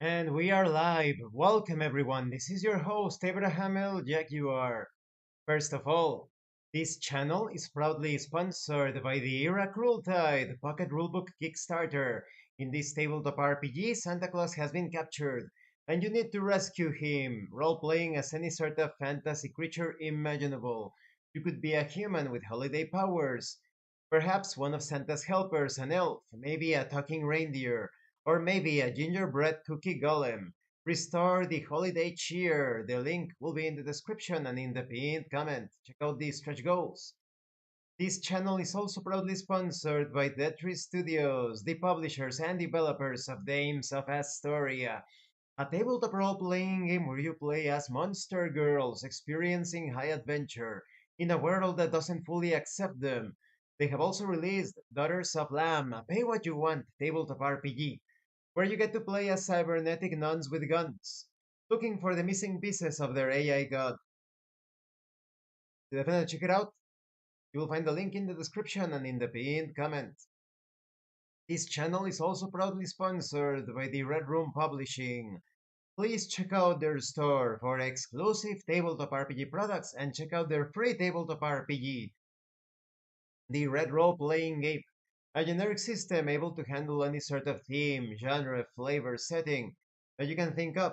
And we are live. Welcome everyone. This is your host Abraham Jaguar. First of all, this channel is proudly sponsored by the Era Crueltide Pocket Rulebook Kickstarter. In this tabletop RPG, Santa Claus has been captured, and you need to rescue him, role-playing as any sort of fantasy creature imaginable. You could be a human with holiday powers, perhaps one of Santa's helpers, an elf, maybe a talking reindeer, or maybe a gingerbread cookie golem. Restore the holiday cheer. The link will be in the description and in the pinned comment. Check out these stretch goals. This channel is also proudly sponsored by Dead Tree Studios, the publishers and developers of Dames of Asstoria, a tabletop role-playing game where you play as monster girls experiencing high adventure in a world that doesn't fully accept them. They have also released Daughters of Lamb, a pay-what-you-want tabletop RPG, where you get to play as cybernetic nuns with guns, looking for the missing pieces of their AI god. To definitely check it out, you will find the link in the description and in the pinned comment. This channel is also proudly sponsored by the Red Room Publishing. Please check out their store for exclusive tabletop RPG products and check out their free tabletop RPG, the Red Roleplaying Game, a generic system able to handle any sort of theme, genre, flavor, setting that you can think of.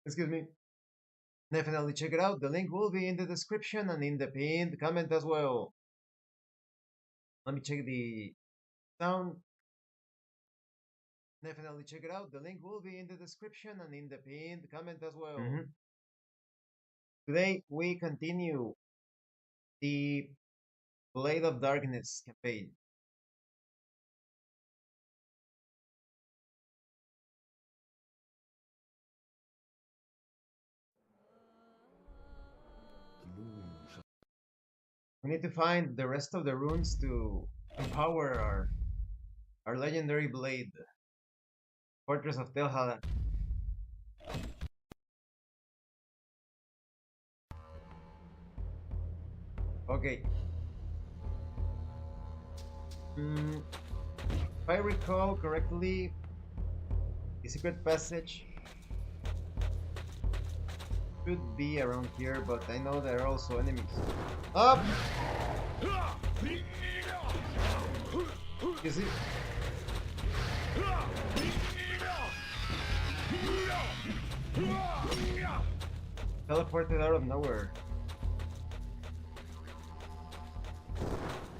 Excuse me. Definitely check it out. The link will be in the description and in the pinned comment as well. Let me check the sound. Definitely check it out. The link will be in the description and in the pinned comment as well. Today we continue the Blade of Darkness campaign. We need to find the rest of the runes to empower our legendary blade. Fortress of Tel'Halak. Okay. If I recall correctly, the secret passage should be around here, but I know there are also enemies. Up! You see? Teleported out of nowhere.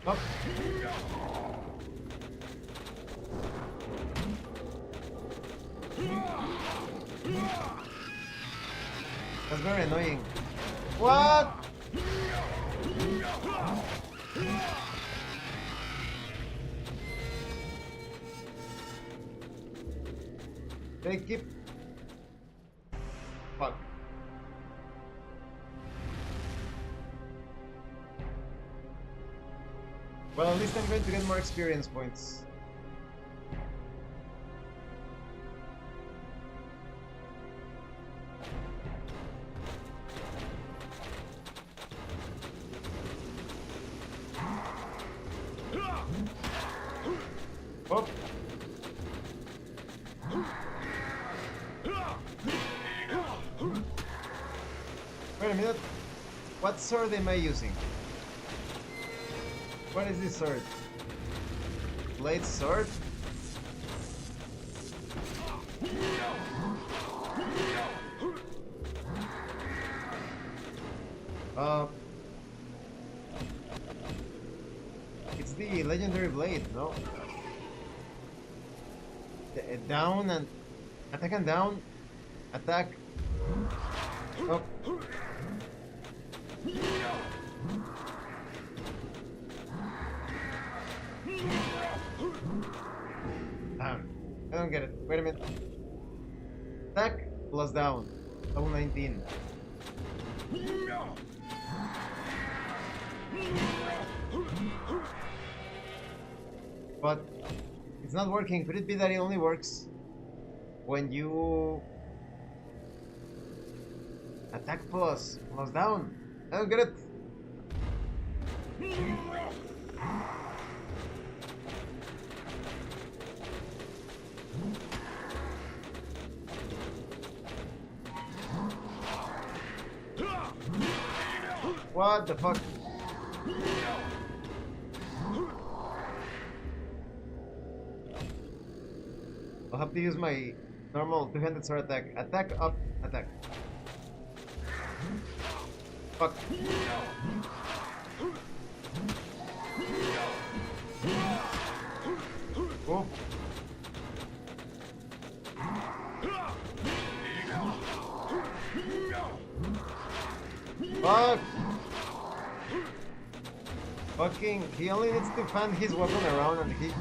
Up! That's very annoying. What? They keep... Fuck. Well, at least I'm going to get more experience points. Oh. Wait a minute. What sword am I using? What is this sword? Blade sword? It's the legendary blade, no? Down and attack and down, attack. Oh. Damn, I don't get it. Wait a minute. Attack plus down. Level 19. But it's not working. Could it be that it only works when you attack plus down? I don't get it. What the fuck? I'll have to use my normal two-handed sword attack. Attack up, attack. Fuck. Oh. Fuck! Fucking, he only needs to fan his weapon around and he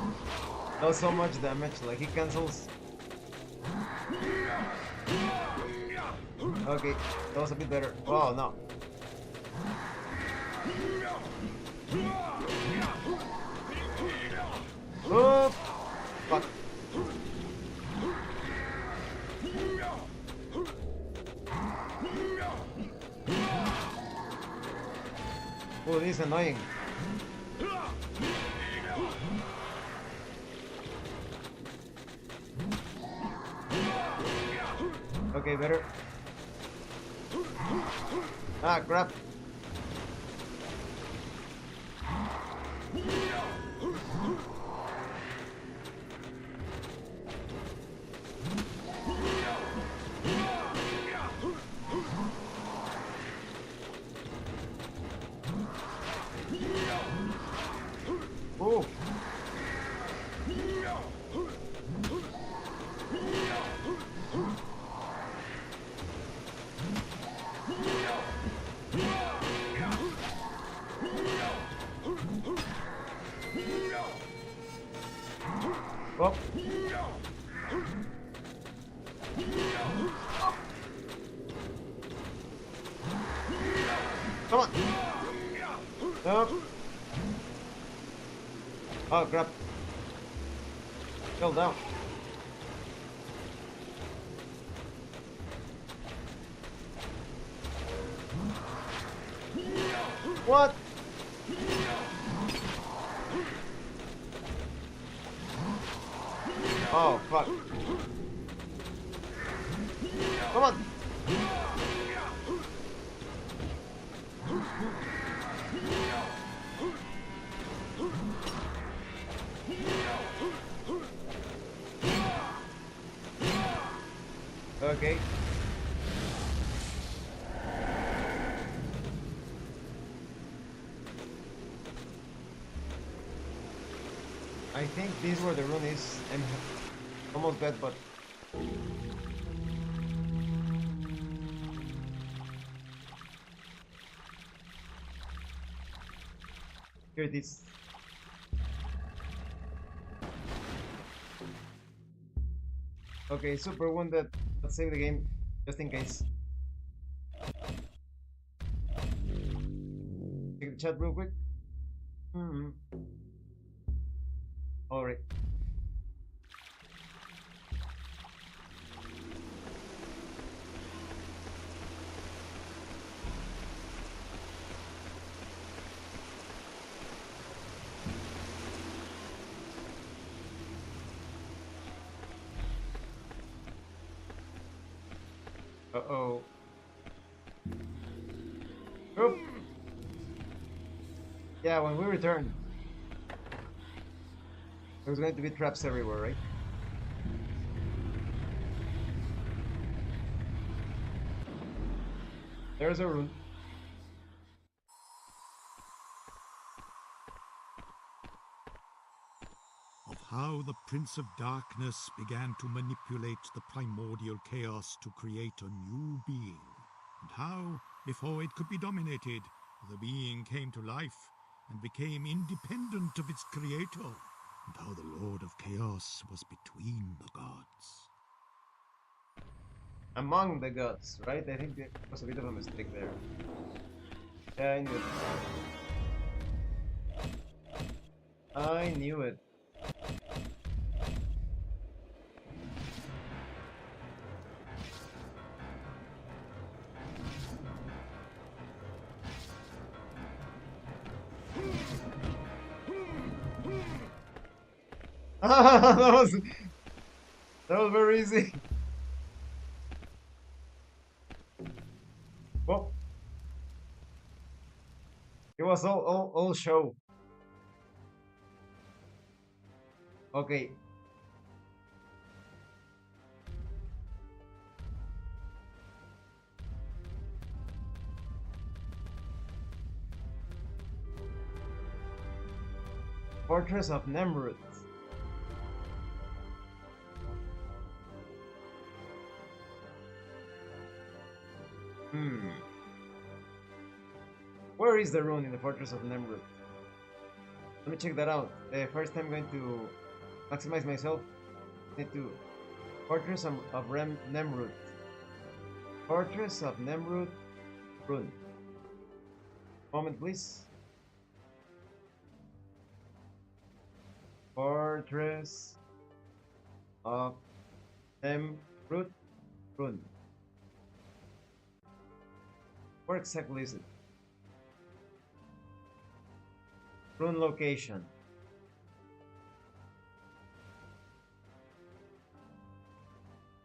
does so much damage, like he cancels. Okay, that was a bit better. Oh no. Oh, fuck. Oh, this is annoying. Okay, better. Ah, crap. Oh. Oh. Come on. Nope. Oh crap. Fell down. What? Oh fuck. Come on. Okay. I think this is where the rune is. I'm almost dead, but here it is. Okay, super wounded. Let's save the game, just in case. Check the chat real quick. Alright. Uh-oh. Oop. Yeah, when we return, there's going to be traps everywhere, right? There's a rune. Of how the Prince of Darkness began to manipulate the primordial chaos to create a new being, and how, before it could be dominated, the being came to life and became independent of its creator, and how the Lord of Chaos was between the gods. Among the gods, right? I think there was a bit of a mistake there. Yeah, I knew it. I knew it. that was very easy. Well, It was all show. Okay. Fortress of Nemrut. Hmm. Where is the rune in the Fortress of Nemrut? Let me check that out. First, I'm going to maximize myself. Need to Fortress of Nemrut. Fortress of Nemrut rune. Moment, please. Fortress of Nemrut rune. Where exactly is it? Rune location.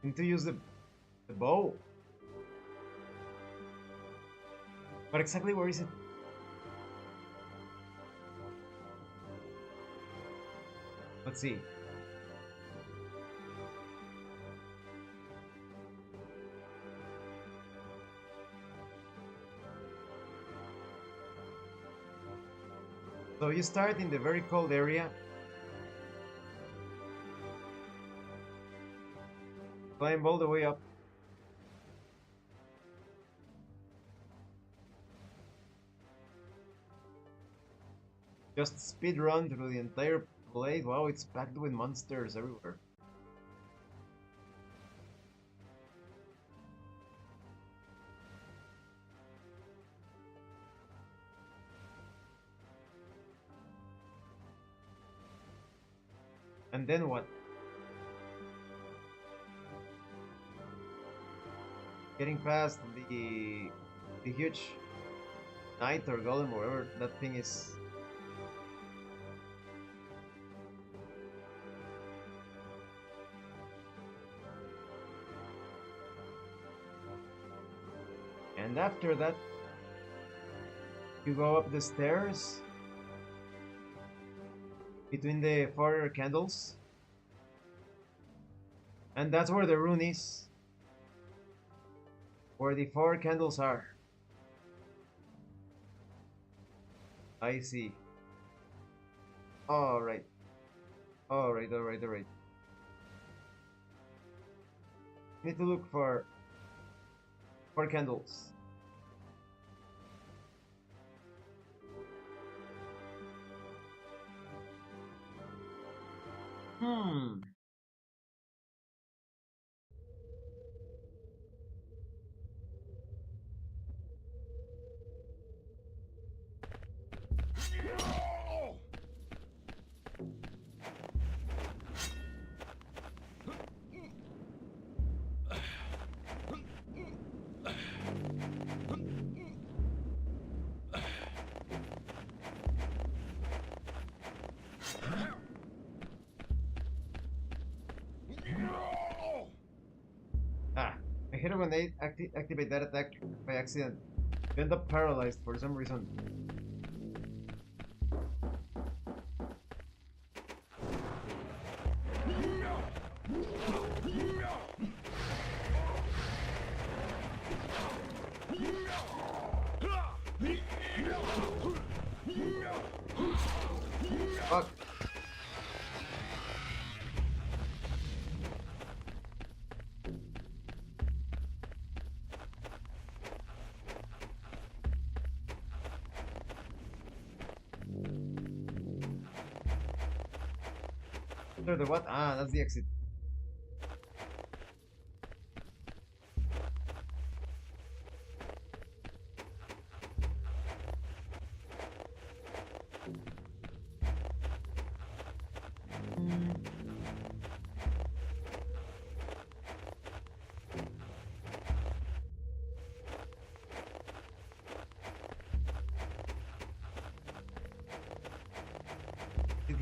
Need to use the bow. But exactly where is it? Let's see. So you start in the very cold area. Climb all the way up. Just speed run through the entire place. Wow, it's packed with monsters everywhere. And then what? Getting past the huge knight or golem, whatever that thing is. And after that, you go up the stairs between the four candles. And that's where the rune is. Where the four candles are. I see. Alright. Alright. Need to look for four candles. I hate it when they activate that attack by accident. You end up paralyzed for some reason. Fuck. Enter the what? Ah, that's the exit.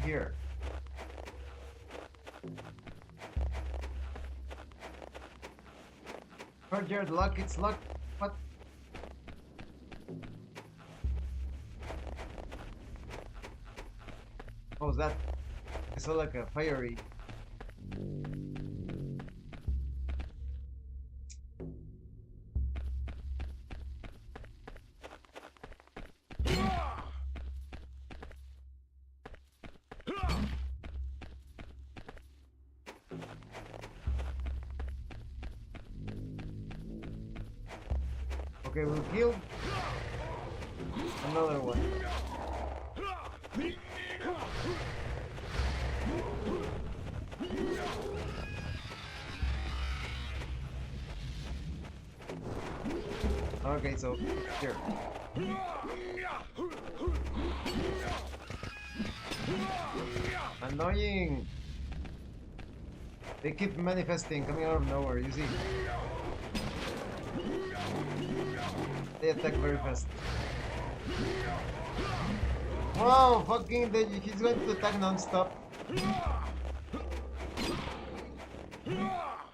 Here. Courtyard lock, it's locked. What? What was that? I saw like a fiery. Okay, we'll kill another one. Okay, so here. Annoying! They keep manifesting, coming out of nowhere, you see. They attack very fast. Wow, fucking, he's going to attack non-stop.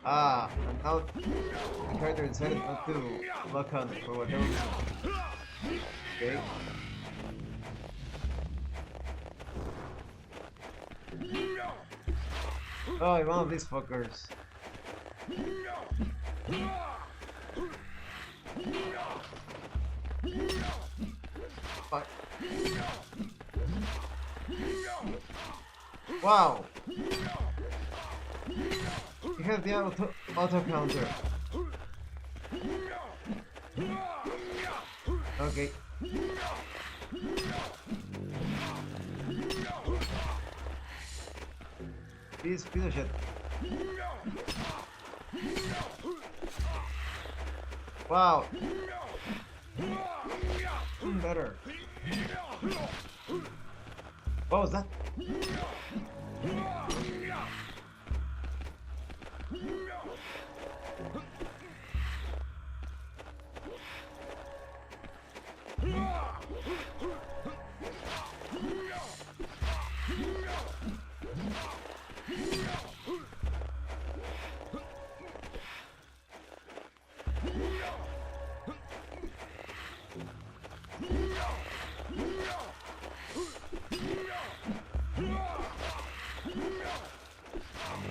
Ah, and now the character decided not to lock on for whatever reason. Okay. Oh, one of these fuckers. Fuck. Wow. You have the auto counter. Okay. Piece of shit. Wow. Better. What was that?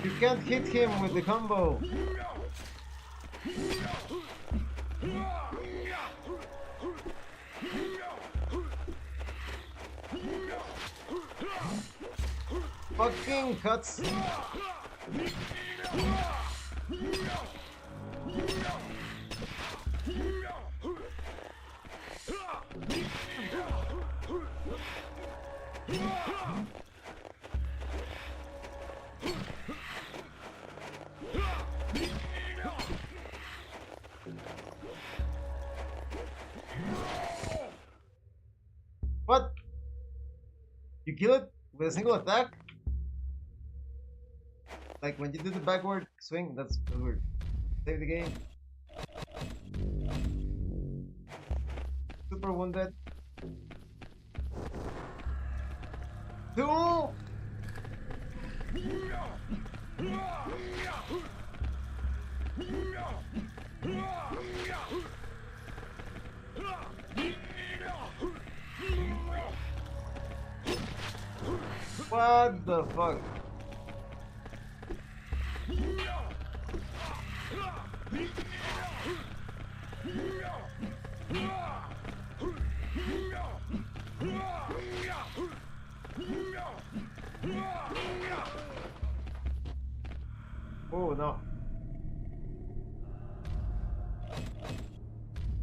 You can't hit him with the combo. Fucking cuts. What? You kill it with a single attack? Like when you do the backward swing, that's weird. Save the game. Super wounded. 2! What the fuck? Oh no.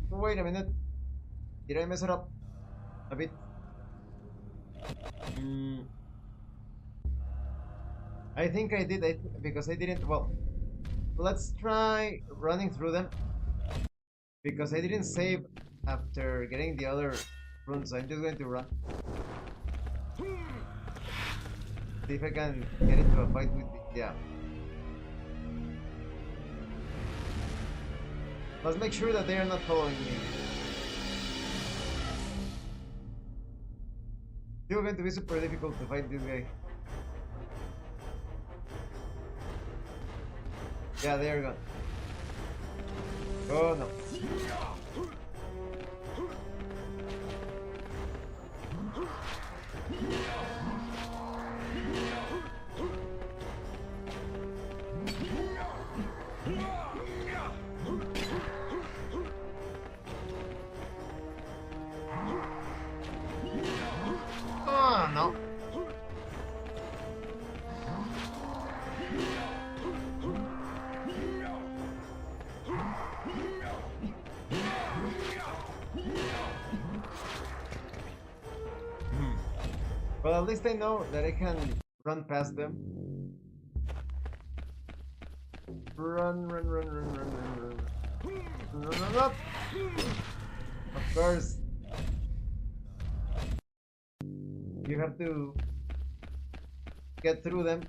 Wait a minute. Did I mess it up a bit? I think I did, because I didn't. Well, let's try running through them, because I didn't save after getting the other runes. I'm just going to run. See if I can get into a fight with the. Yeah. Let's make sure that they are not following me. It's going to be super difficult to fight this guy. Yeah, they are gone. Oh no. Well, at least I know that I can run past them. Run, run, run, run, run, run, run. Run, run, run, run. Of course. You have to get through them.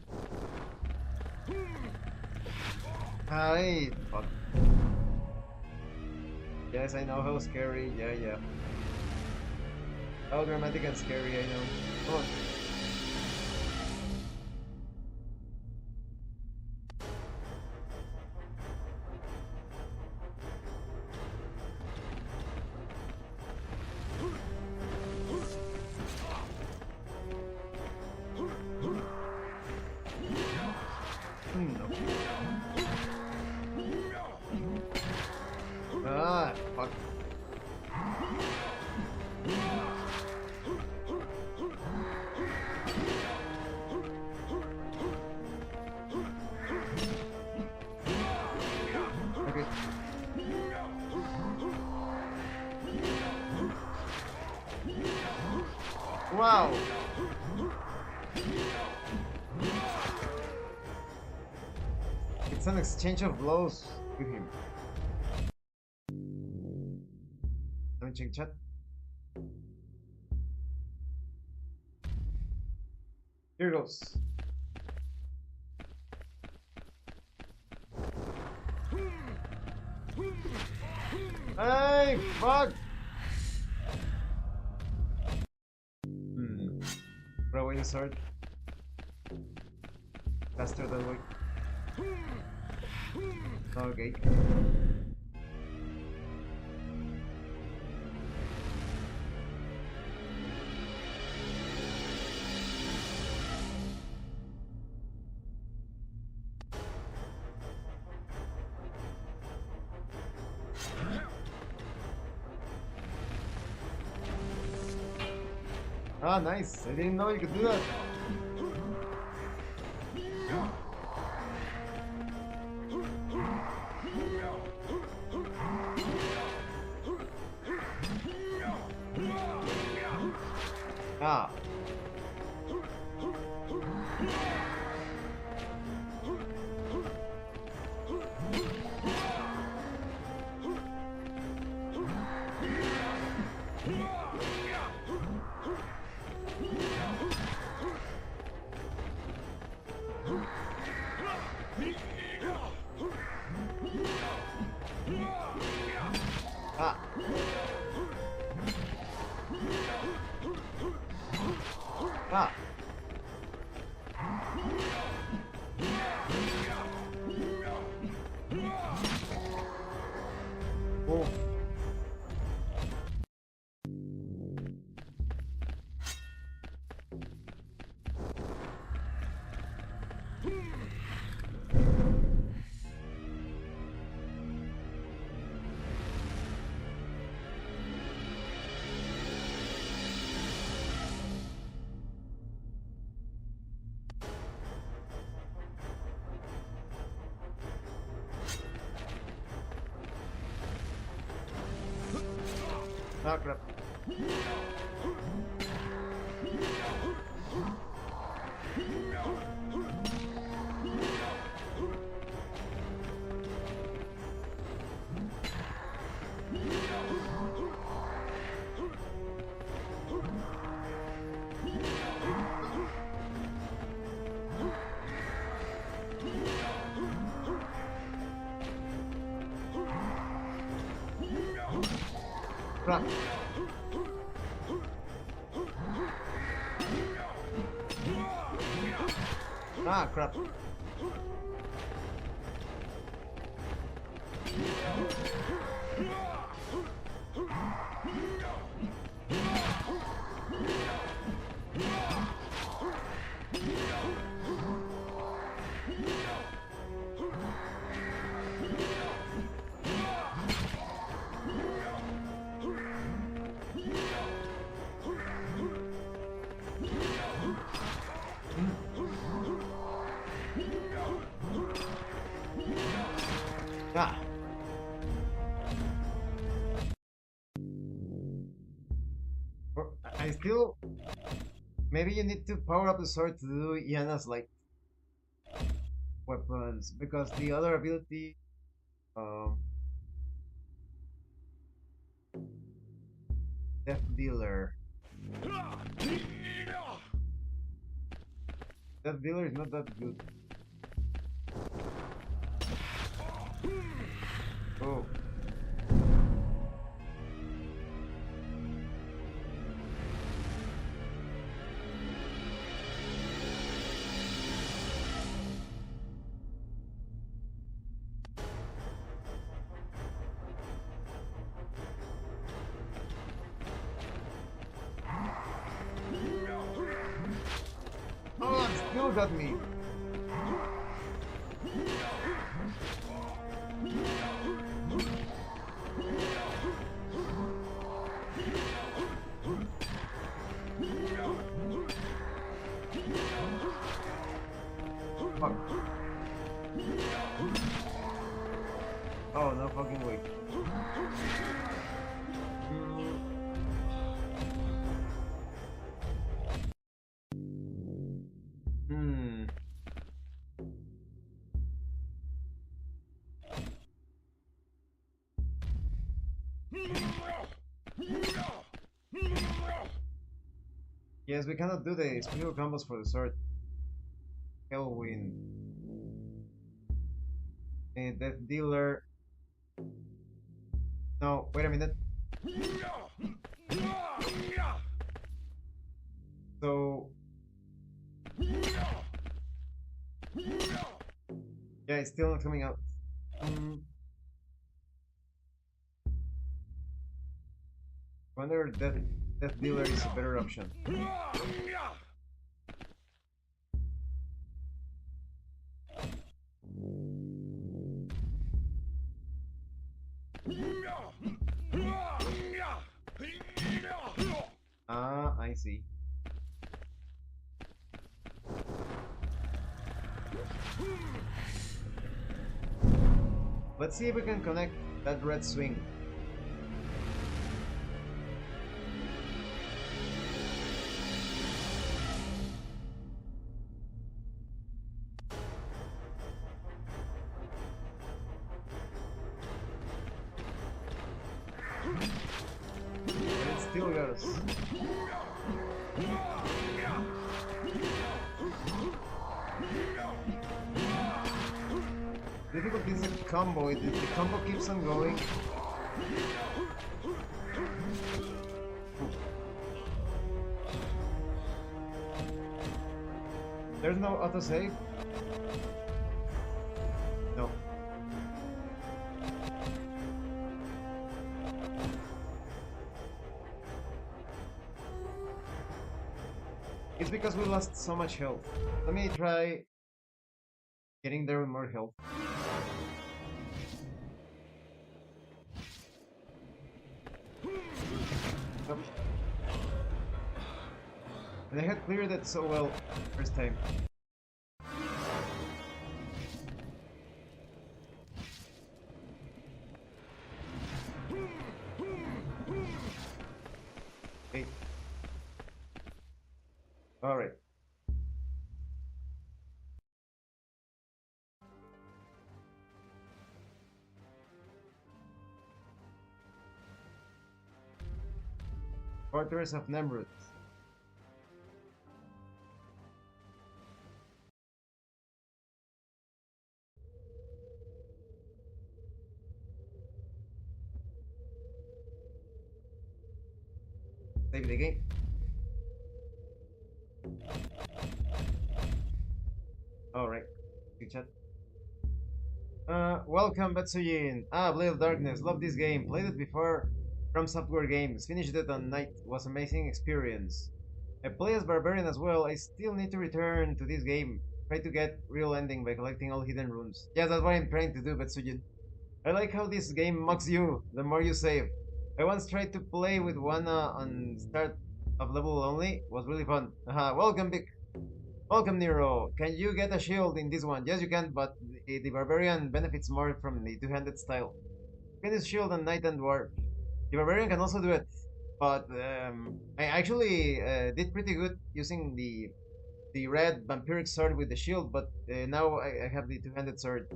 Hi, fuck. Yes, I know how scary. Yeah, yeah. How dramatic and scary, I know. Come on. Ah, fuck. Okay. Wow. It's an exchange of blows with him. Let me check chat. Here goes. Hey, fuck! Throw away the sword. Faster than we. Okay. Ah, nice. I didn't know you could do that. Ah. Ah. Ah. Oh. Ah, crap. Crap. Ah, crap. Ah. I still Maybe you need to power up the sword to do Yana's like weapons because the other ability, um, Death Dealer. Death Dealer is not that good. Oh. Oh, it still got me. Fuck. Oh, no fucking way. Hmm. Yes, we cannot do the special combos for the sword. Hellwind. Death Dealer. No, wait a minute. So. Yeah, it's still not coming out. Wonder Death Dealer is a better option. Ah, I see. Let's see if we can connect that red swing. But it still got us. Difficulty is the combo. The combo keeps on going. There's no autosave? No. It's because we lost so much health. Let me try getting there with more health. Nope. And I had cleared it so well first time. Okay. Alright. Fortress of Nemrut. Save the game. Alright. Good chat. Welcome Betsuyin. Blade of Darkness. Love this game. Played it before from Software Games. Finished it on night. Was amazing experience. I play as Barbarian as well. I still need to return to this game. Try to get real ending by collecting all hidden runes. Yeah, that's what I'm trying to do, Betsujin. I like how this game mocks you the more you save. I once tried to play with one on start of level only. Was really fun. Welcome, Vic. Welcome, Nero. Can you get a shield in this one? Yes, you can, but the Barbarian benefits more from the two-handed style. Finish shield on Knight and Dwarf. The Barbarian can also do it, but I actually did pretty good using the red vampiric sword with the shield, but now I have the two-handed sword.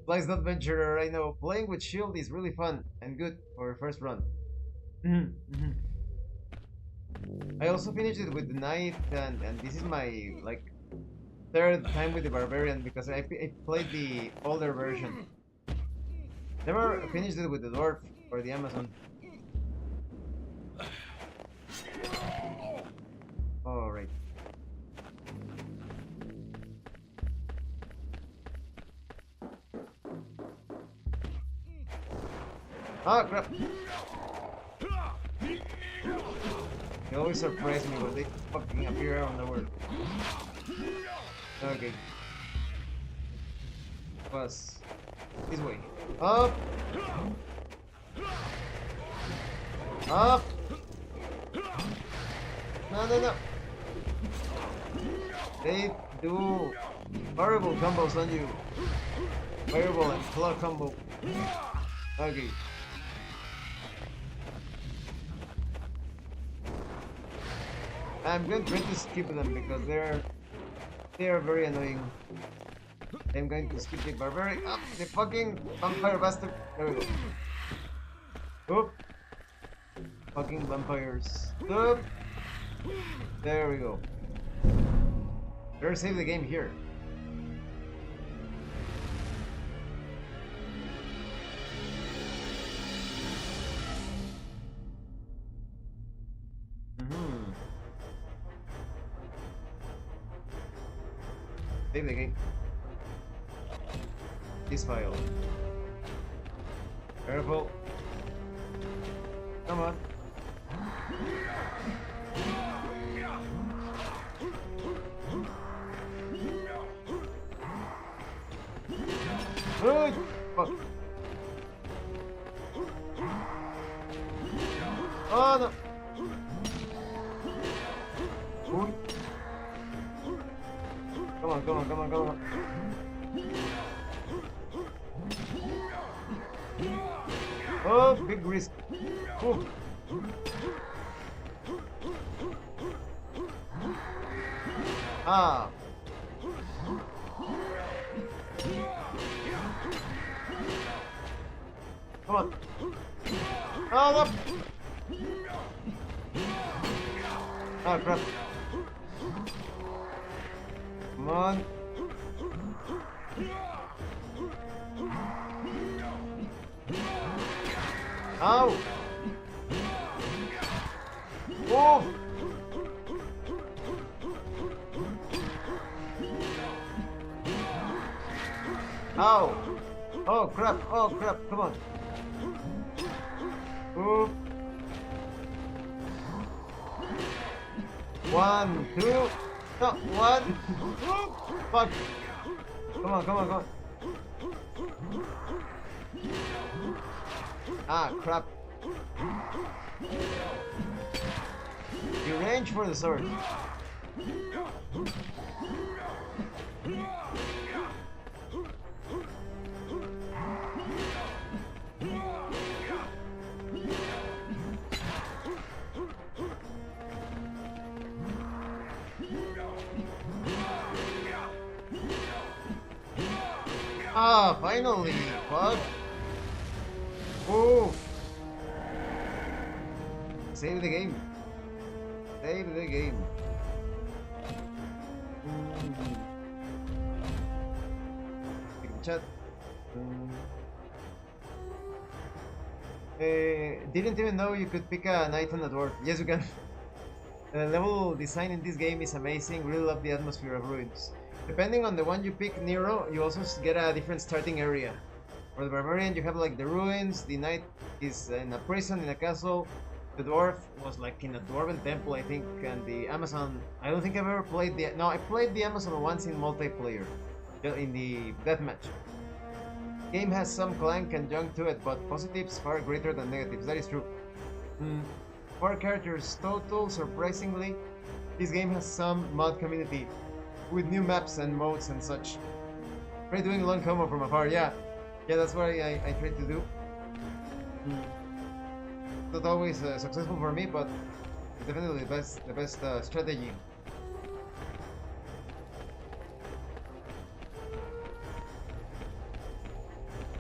Fly's not adventurer, I know. Playing with shield is really fun and good for first run. Mhm, mhm. I also finished it with the knight, and this is my like third time with the barbarian because I played the older version. Never finished it with the dwarf or the Amazon. All right. Ah, crap! They always surprise me when they fucking appear out of nowhere. Okay. Was this way. Up! Up! No, no, no! They do horrible combos on you. Fireball and claw combo. Okay. I'm going to try to skip them because they are very annoying. I'm going to skip the barbaric. Up, the fucking vampire bastard. There we go. Oop. Fucking vampires. Oop. There we go. Better save the game here. Save the game. This file. Careful. Come on. Oh, fuck. Oh no. Ooh. Come on, come on, come on, come on. Oh, big risk. Ooh. Ah. Come on. Oh, no. Oh, crap. Come on. Ow! Oh! Ow! Oh crap! Oh crap! Come on! Ooh. 1, 2. No, 1. Ooh. Fuck! Come on! Come on! Come on! Ah, crap. You range for the sword. Ah, finally! Fuck! Oof! Save the game. Save the game. Chat. Didn't even know you could pick a knight and a dwarf. Yes, you can. The level design in this game is amazing. Really love the atmosphere of ruins. Depending on the one you pick, Nero, you also get a different starting area. For the barbarian, you have like the ruins. The knight is in a prison in a castle. The dwarf was like in a dwarven temple, I think, and the Amazon. I don't think I've ever played the. No, I played the Amazon once in multiplayer, in the deathmatch. Game has some clank and junk to it, but positives far greater than negatives. That is true. 4 characters total. Surprisingly, this game has some mod community with new maps and modes and such. Try doing long combo from afar. Yeah, that's what I tried to do. not always successful for me, but definitely the best strategy.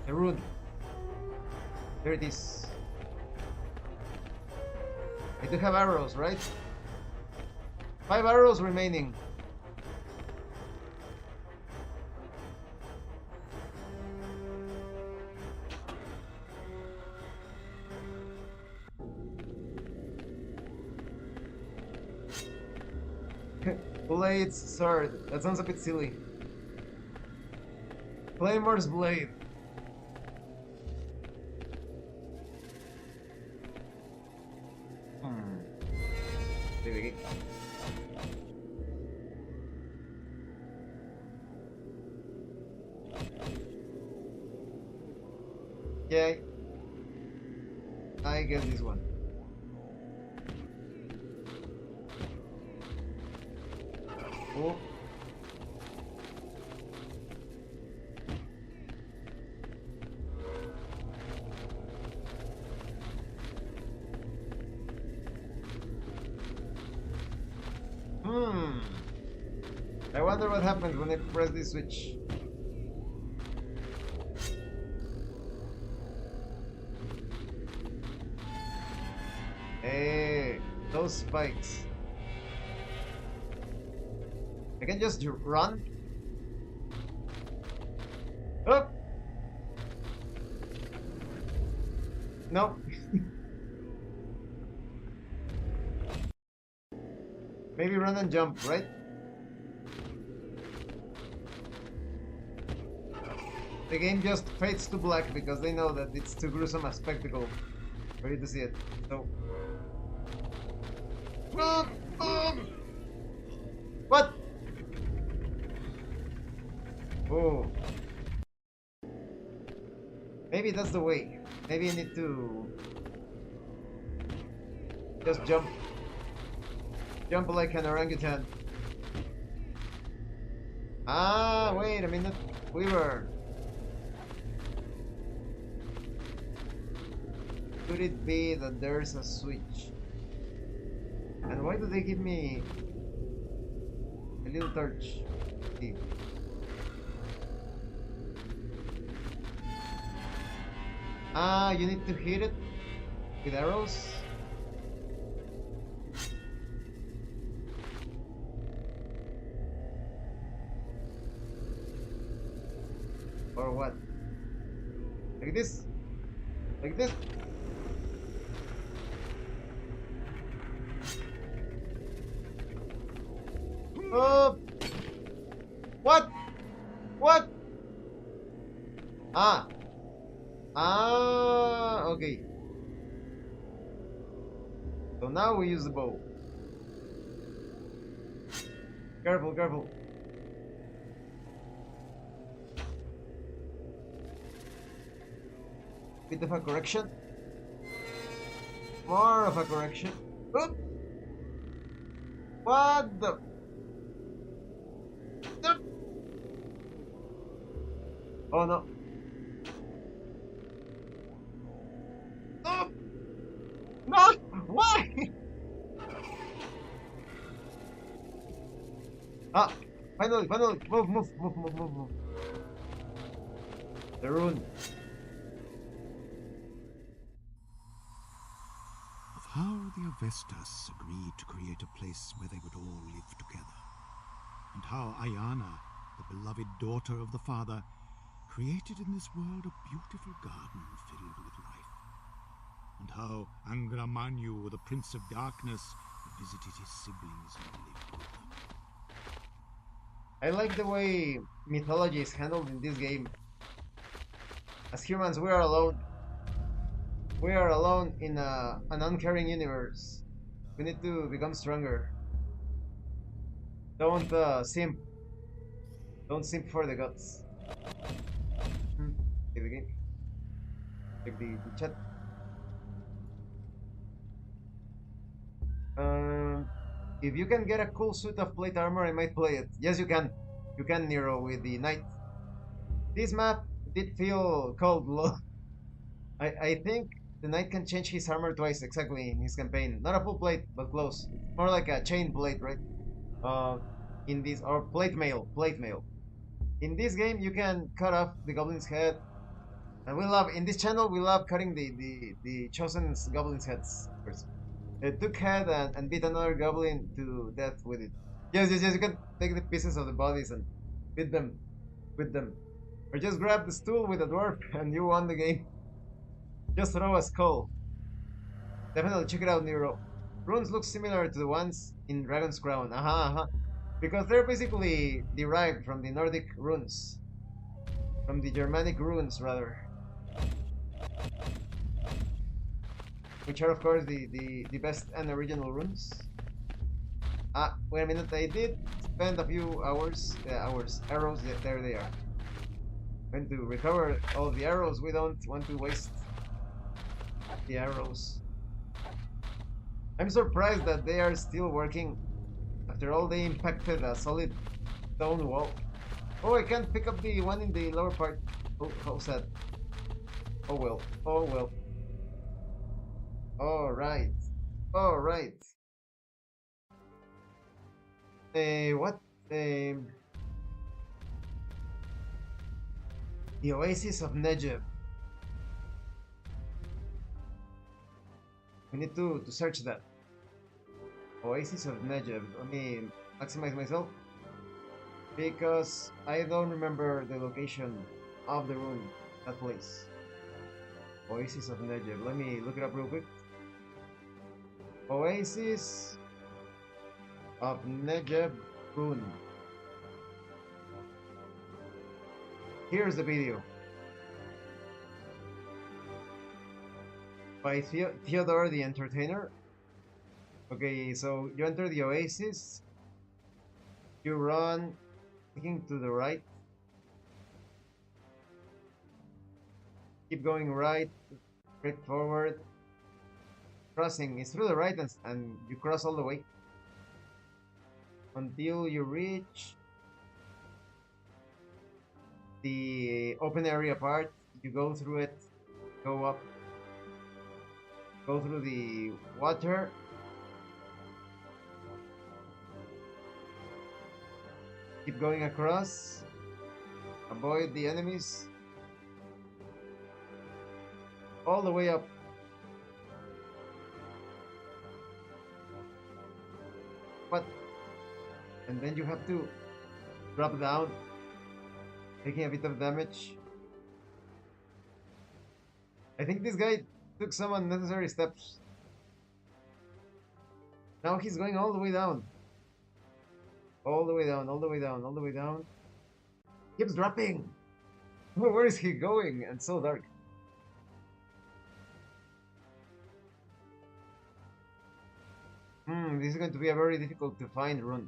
The rune. There it is. I do have arrows, right? 5 arrows remaining. Blade's sword. That sounds a bit silly. Claymore's blade. There we go. Yeah, I get this one. Oh. I wonder what happens when I press this switch. Hey, those spikes. I can just run. Oh! No. Maybe run and jump, right? The game just fades to black because they know that it's too gruesome a spectacle for you to see it. So. Boom! Boom! What? Oh. Maybe that's the way. Maybe I need to just jump. Jump like an orangutan. Ah, wait a minute. We were. Could it be that there's a switch? And why do they give me a little torch? See. Ah, you need to hit it with arrows? Or what? Like this? Like this? Oh! What? What? Ah! Ah! Okay. So now we use the bow. Careful, careful. Bit of a correction. More of a correction. Oop! What the? Oop! Oh no. Oh! No! Why? Ah! Finally, finally! Move, move, move, move, move, move. The rune. Of how the Avestas agreed to create a place where they would all live together, and how Ayana, the beloved daughter of the father, created in this world a beautiful garden filled with life, and how Angra Mainyu, the Prince of Darkness, visited his siblings and lived with them. I like the way mythology is handled in this game. As humans, we are alone. We are alone in an uncaring universe. We need to become stronger. Don't simp. Don't simp for the gods. Save the game. Check the chat. If you can get a cool suit of plate armor, I might play it. Yes, you can. You can, Nero, with the knight. This map did feel cold. I think The knight can change his armor twice exactly in his campaign. Not a full plate, but close. More like a chain plate, right? Uh, in this or plate mail, plate mail. In this game, you can cut off the goblin's head, and we love in this channel we love cutting the chosen goblin's heads. Of course, it took head and beat another goblin to death with it. Yes. You can take the pieces of the bodies and beat them with them, or just grab the stool with a dwarf and you won the game. Just throw a skull. Definitely check it out, Nero. Runes look similar to the ones in Dragon's Crown. Because they're basically derived from the Nordic runes. From the Germanic runes, rather. Which are, of course, the best and original runes. Ah, wait a minute, I did spend a few hours, arrows, yeah, there they are. Going to recover all the arrows, we don't want to waste the arrows. I'm surprised that they are still working after all they impacted a solid stone wall. Oh, I can't pick up the one in the lower part. Oh, how sad. Oh well, oh well. Alright, alright. What? The Oasis of Negev. We need to search that. Oasis of Negev. Let me maximize myself because I don't remember the location of the rune, that place. Oasis of Negev. Let me look it up real quick. Oasis of Negev rune. Here's the video by Theodore the Entertainer. Okay, so you enter the Oasis, you run, looking to the right, keep going right, straight forward, crossing is through the right and you cross all the way until you reach the open area part. You go through it, go up, go through the water, keep going across, avoid the enemies, all the way up. What? And then you have to drop down, taking a bit of damage. I think this guy took some unnecessary steps. Now he's going all the way down. All the way down, all the way down, all the way down. Keeps dropping. Where is he going? And so dark. This is going to be a very difficult to find rune.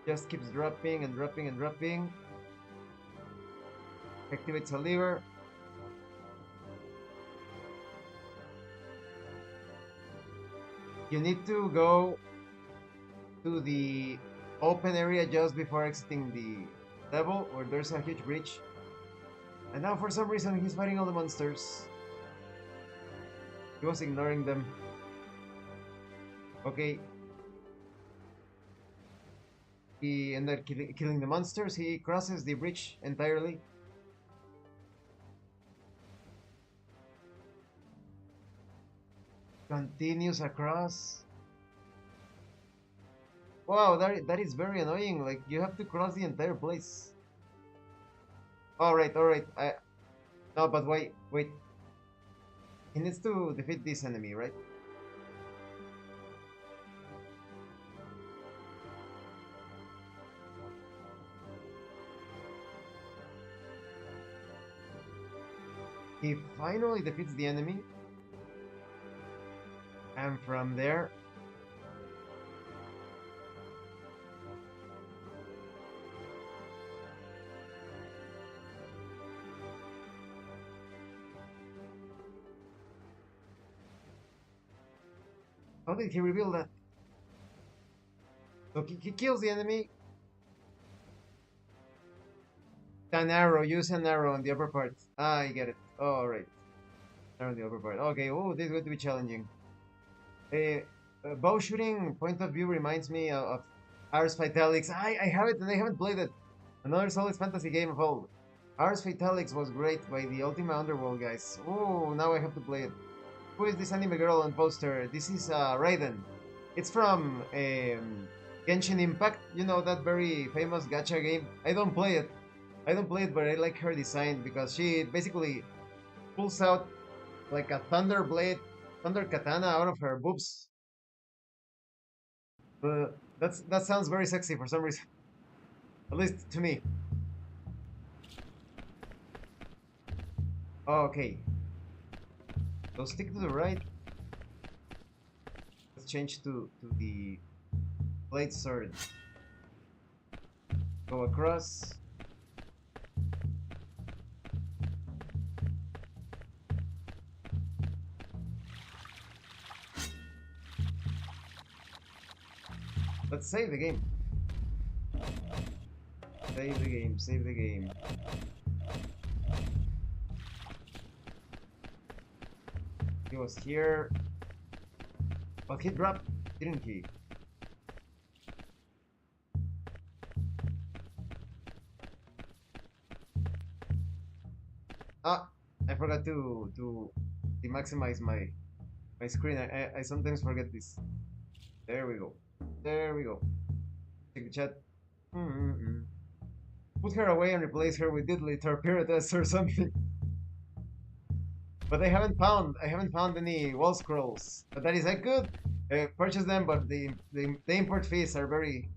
Just keeps dropping and dropping and dropping. Activates a lever. You need to go to the open area just before exiting the level where there's a huge breach. And now for some reason he's fighting all the monsters. He was ignoring them. Okay. He ended up killing the monsters. He crosses the bridge entirely. Continues across. Wow, that is very annoying. Like, you have to cross the entire place. Alright. No, but wait. He needs to defeat this enemy, right? He finally defeats the enemy. And from there, how did he reveal that? So he kills the enemy. An arrow, use an arrow on the upper part. Ah, I get it. Oh, right. Turn the overboard. Okay, oh, this is going to be challenging. Bow shooting point of view reminds me of Ars Vitalix. I have it and I haven't played it. Another solid fantasy game of old. Ars Vitalix was great by the Ultima Underworld guys. Oh, now I have to play it. Who is this anime girl on poster? This is Raiden. It's from Genshin Impact. You know that very famous gacha game. I don't play it. I don't play it, but I like her design because she basically pulls out like a thunder blade, thunder katana out of her boobs. That sounds very sexy for some reason, at least to me. Okay, so stick to the right. Let's change to the blade sword. Go across. Let's save the game. Save the game, save the game. He was here. But he dropped, didn't he? Ah, I forgot to maximize my screen. I sometimes forget this. There we go. There we go. Check the chat. Put her away and replace her with Diddly Torpiritus or something. But I haven't found any wall scrolls. But that is, I could purchase them, but the import fees are very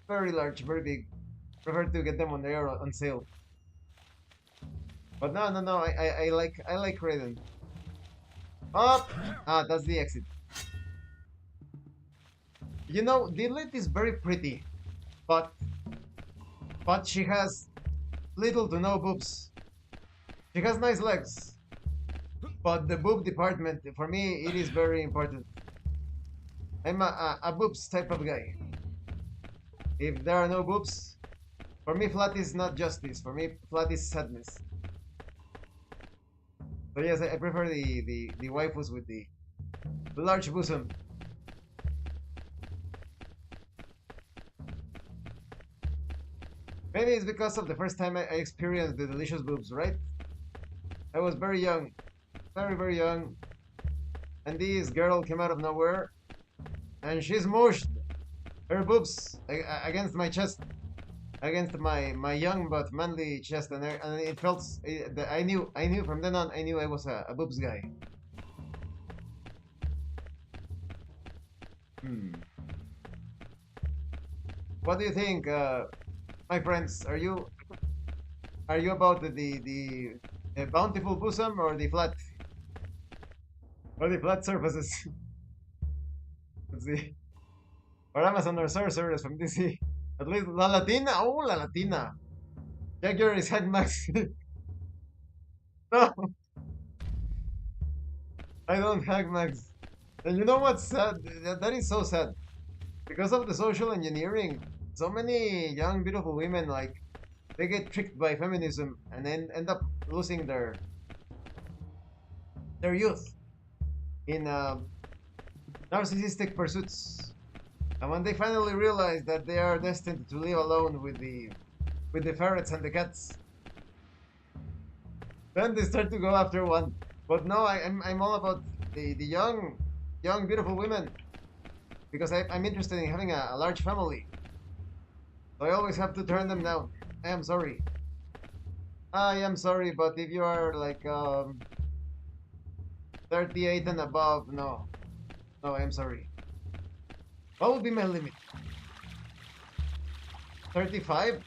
large, very big. Prefer to get them when they are on sale. But no. I like Raiden. Up. Ah, that's the exit. You know, Diddlet is very pretty, but she has little to no boobs. She has nice legs, but the boob department, for me, it is very important. I'm a boobs type of guy. If there are no boobs, for me, flat is not justice. For me, flat is sadness. So yes, I prefer the waifus with the large bosom. Maybe it's because of the first time I experienced the delicious boobs, right? I was very young, very young, and this girl came out of nowhere, and she smooshed her boobs against my chest, against my young but manly chest, and it felt. I knew from then on. I knew I was a boobs guy. What do you think? My friends, are you about the bountiful bosom or the flat surfaces? Let's see. Or Amazon or sorcerers from DC. At least La Latina. Oh, La Latina. Jaguar is Hack Max. No, I don't hack Max. And you know what's sad? That is so sad. Because of the social engineering, so many young, beautiful women, like, they get tricked by feminism and then end up losing their youth in narcissistic pursuits. And when they finally realize that they are destined to live alone with the ferrets and the cats, then they start to go after one. But no, I'm all about the young, beautiful women, because I'm interested in having a large family. So I always have to turn them down. I am sorry. I am sorry, but if you are like 38 and above, no, I am sorry. What would be my limit? 35?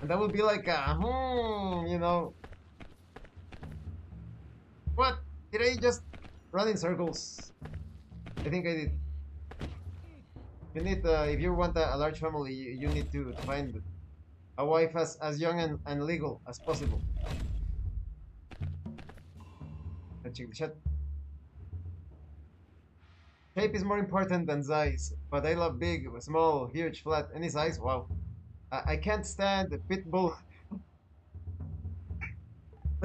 And that would be like you know. What? Did I just run in circles? I think I did. You need, if you want a large family, you need to find a wife as young and legal as possible. Let's check the chat. Shape is more important than size, but I love big, small, huge, flat, any size. Wow. I can't stand the pit bull.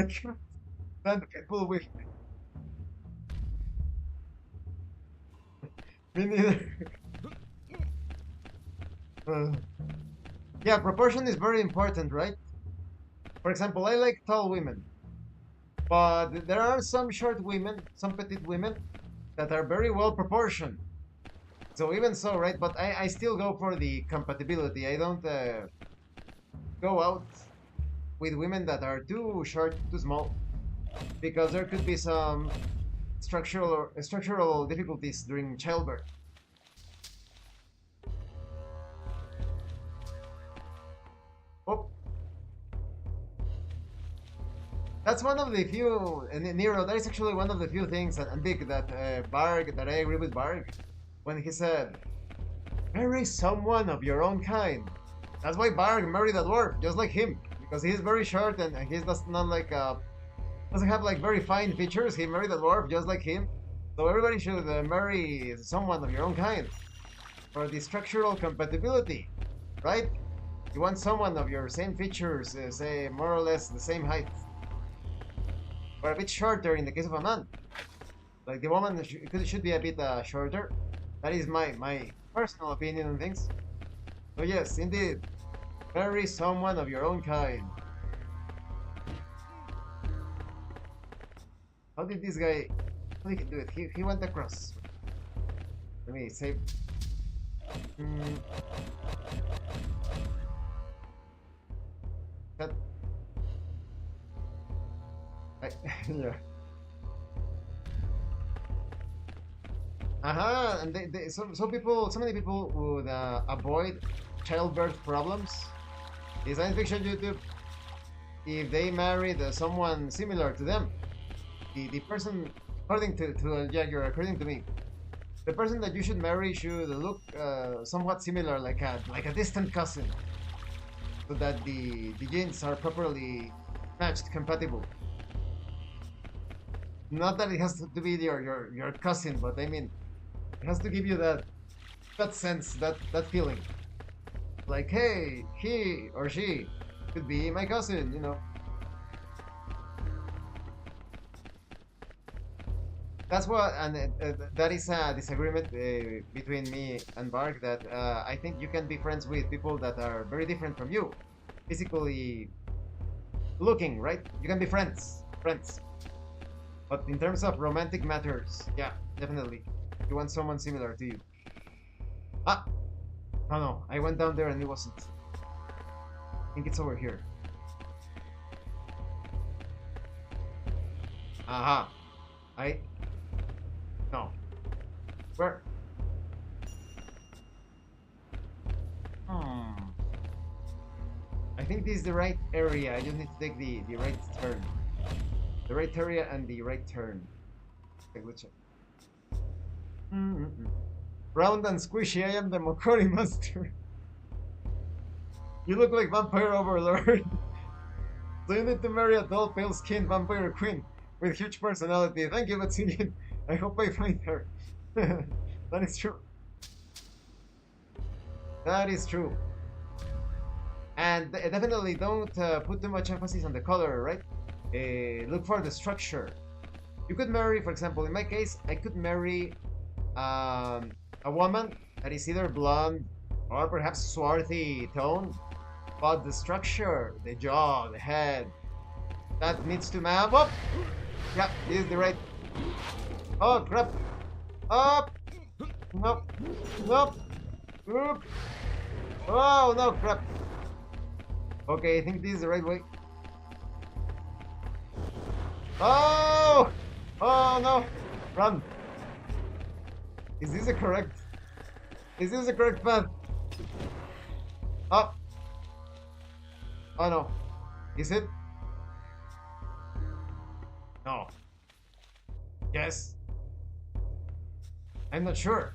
I can't stand people with me neither. Uh, yeah, proportion is very important, right? For example, I like tall women, but there are some short women, some petite women that are very well proportioned. So even so, right? But I still go for the compatibility. I don't go out with women that are too short, too small, because there could be some structural difficulties during childbirth. Oh, that's one of the few, Nero. That is actually one of the few things, and Big, that Barg, that I agree with Barg when he said, "Marry someone of your own kind." That's why Barg married a dwarf, just like him, because he's very short and he's just not like doesn't have like very fine features. He married a dwarf just like him. So everybody should marry someone of your own kind for the structural compatibility, right? You want someone of your same features, say more or less the same height, or a bit shorter in the case of a man. Like the woman should be a bit shorter. That is my personal opinion on things. So yes, indeed, marry someone of your own kind. How did this guy? How did he do it? He went across. Let me save. Mm, that. Yeah. And so many people would avoid childbirth problems in science fiction YouTube if they married someone similar to them. The person, according to Jaguar, according to me, the person that you should marry should look somewhat similar, like a distant cousin, so that the genes are properly matched, compatible. Not that it has to be your cousin, but I mean, it has to give you that sense, that feeling. Like, hey, he or she could be my cousin, you know. That's what, and that is a disagreement between me and Bark. That I think you can be friends with people that are very different from you, physically looking, right? You can be friends. But in terms of romantic matters, yeah, definitely, you want someone similar to you. Ah, no, I went down there and it wasn't. I think it's over here. Aha, I no. Where? Hmm. I think this is the right area. I just need to take the right turn. The right area and the right turn. Okay, let's check. Round and squishy, I am the Mokori master. You look like vampire overlord. So you need to marry a tall, pale-skinned vampire queen with huge personality. Thank you, Matsugin. I hope I find her. That is true. That is true. And definitely don't put too much emphasis on the color, right? Look for the structure. You could marry, for example, in my case, I could marry a woman that is either blonde or perhaps swarthy tone, but the structure, the jaw, the head, that needs to map up. Yeah, this is the right. Oh crap! Up! Nope! Nope! Oop! Oh no, crap! Okay, I think this is the right way. Oh! Oh no! Run! Is this the correct? Is this the correct path? Up! Oh no! Is it? No. Yes. I'm not sure.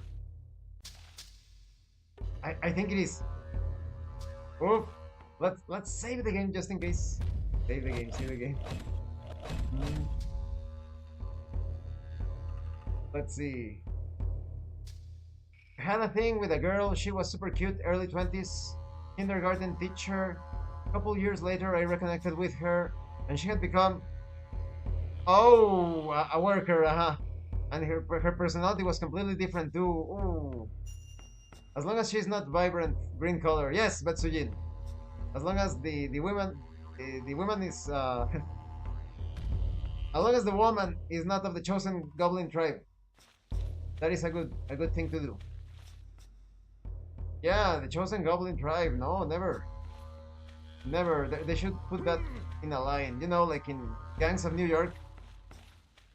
I think it is. Oof. Let's save the game just in case. Save the game. Save the game. Let's see. I had a thing with a girl. She was super cute, early 20s, kindergarten teacher. A couple years later, I reconnected with her, and she had become Oh, a worker, and her personality was completely different too. Ooh. As long as she's not vibrant green color, yes, but Sujin. As long as the woman is as long as the woman is not of the chosen goblin tribe, that is a good thing to do. Yeah, the chosen goblin tribe. No, never, never. They should put that in a line. You know, like in Gangs of New York,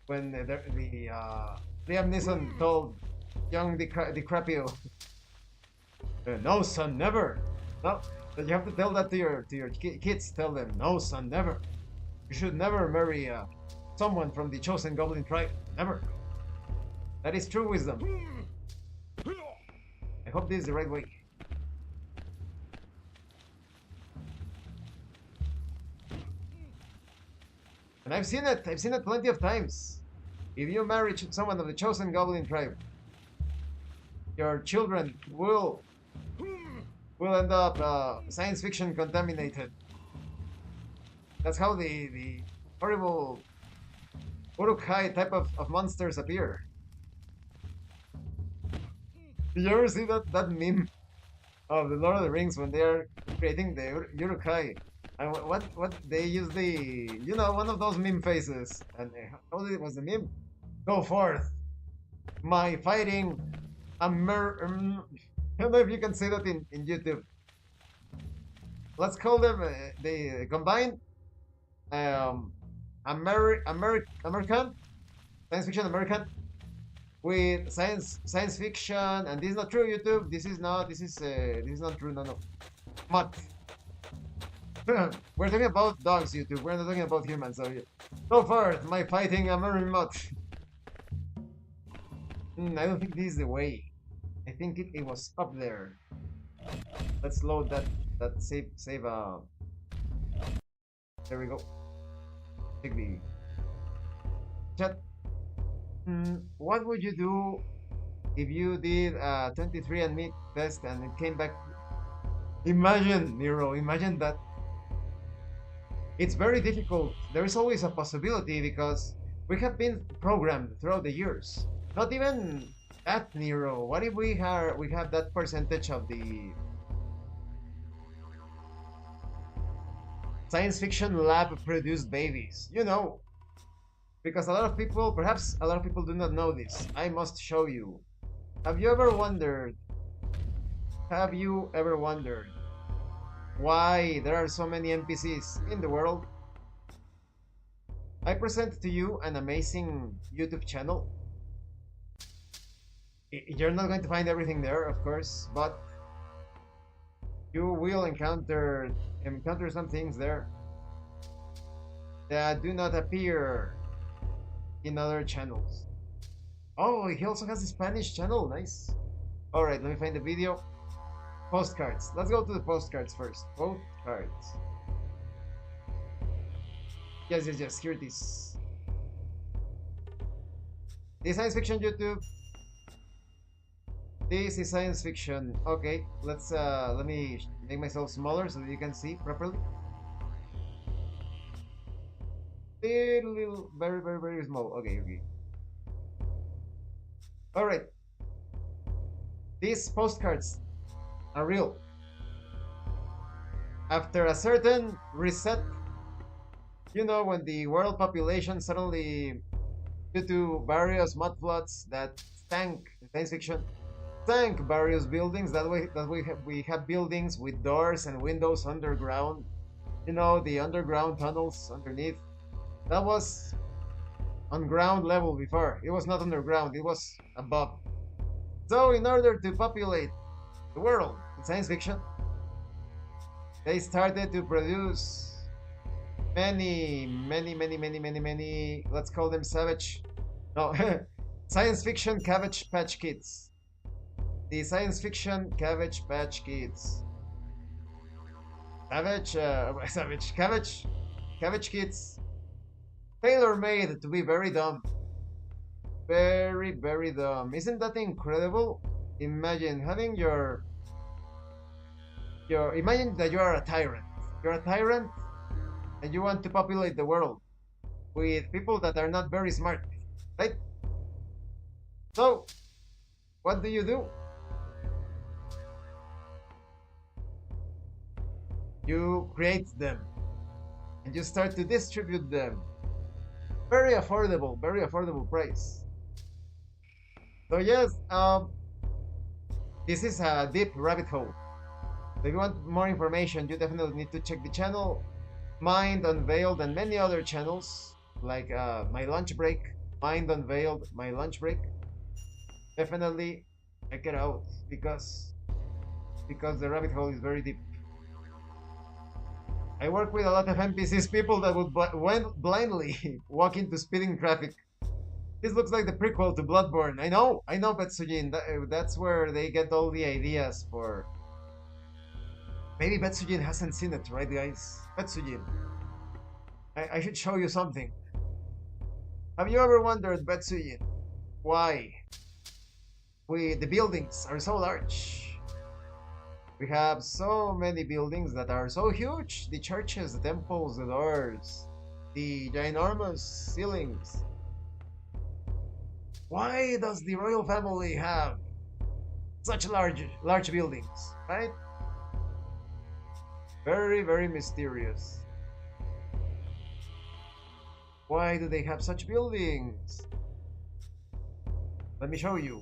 when Liam Neeson told young DiCaprio, "No, son, never." No, but you have to tell that to your kids. Tell them, "No, son, never. You should never marry someone from the chosen goblin tribe. Never." That is true wisdom. I hope this is the right way. And I've seen it. I've seen it plenty of times. If you marry someone of the chosen goblin tribe, your children will end up science fiction contaminated. That's how the horrible Urukai type of monsters appear. Did you ever see that meme of the Lord of the Rings when they are creating the Urukai? And what they use one of those meme faces. And how was the meme? Go forth, my fighting I don't know if you can say that in YouTube. Let's call them the combined American science fiction American with science fiction, and this is not true. YouTube, this is not true. No, no, mutt. We're talking about dogs, YouTube. We're not talking about humans. So go forth, my fighting American mutt. I don't think this is the way. I think it was up there. Let's load that save. There we go. Take the chat. What would you do if you did a 23andMe test and it came back? Imagine, Nero. Imagine that. It's very difficult. There is always a possibility because we have been programmed throughout the years. Not even that, Nero. What if we have that percentage of the science fiction lab produced babies? You know, because perhaps a lot of people do not know this. I must show you. Have you ever wondered why there are so many NPCs in the world? I present to you an amazing YouTube channel. You're not going to find everything there, of course, but you will encounter some things there that do not appear in other channels. Oh, he also has a Spanish channel. Nice. All right, let me find the video. Postcards. Let's go to the postcards first. Postcards. Yes. Here it is. This science fiction YouTube. This is science fiction. Okay, let me make myself smaller so that you can see properly. Little, very small. Okay. All right. These postcards are real. After a certain reset, you know, when the world population suddenly, due to various mud floods that stank science fiction, sank various buildings. That we have buildings with doors and windows underground. You know, the underground tunnels underneath. That was on ground level before. It was not underground. It was above. So in order to populate the world in science fiction, they started to produce many, let's call them savage, no, science fiction Cabbage Patch Kids. The science fiction Cabbage Patch Kids. Cabbage Kids. Tailor-made to be very dumb. Very dumb. Isn't that incredible? Imagine having imagine that you are a tyrant. You're a tyrant and you want to populate the world. with people that are not very smart, right? So, what do? You create them and you start to distribute them. Very affordable price. So yes, this is a deep rabbit hole. So if you want more information, you definitely need to check the channel Mind Unveiled and many other channels like my lunch break, Mind Unveiled, my lunch break. Definitely check it out because the rabbit hole is very deep. I work with a lot of NPCs, people that would blindly walk into speeding traffic. This looks like the prequel to Bloodborne. I know, Betsujin. That's where they get all the ideas for. Maybe Betsujin hasn't seen it, right, guys? Betsujin, I should show you something. Have you ever wondered, Betsujin, why the buildings are so large? We have so many buildings that are so huge. The churches, the temples, the doors, the ginormous ceilings. Why does the royal family have such large buildings, right? Very mysterious. Why do they have such buildings? Let me show you.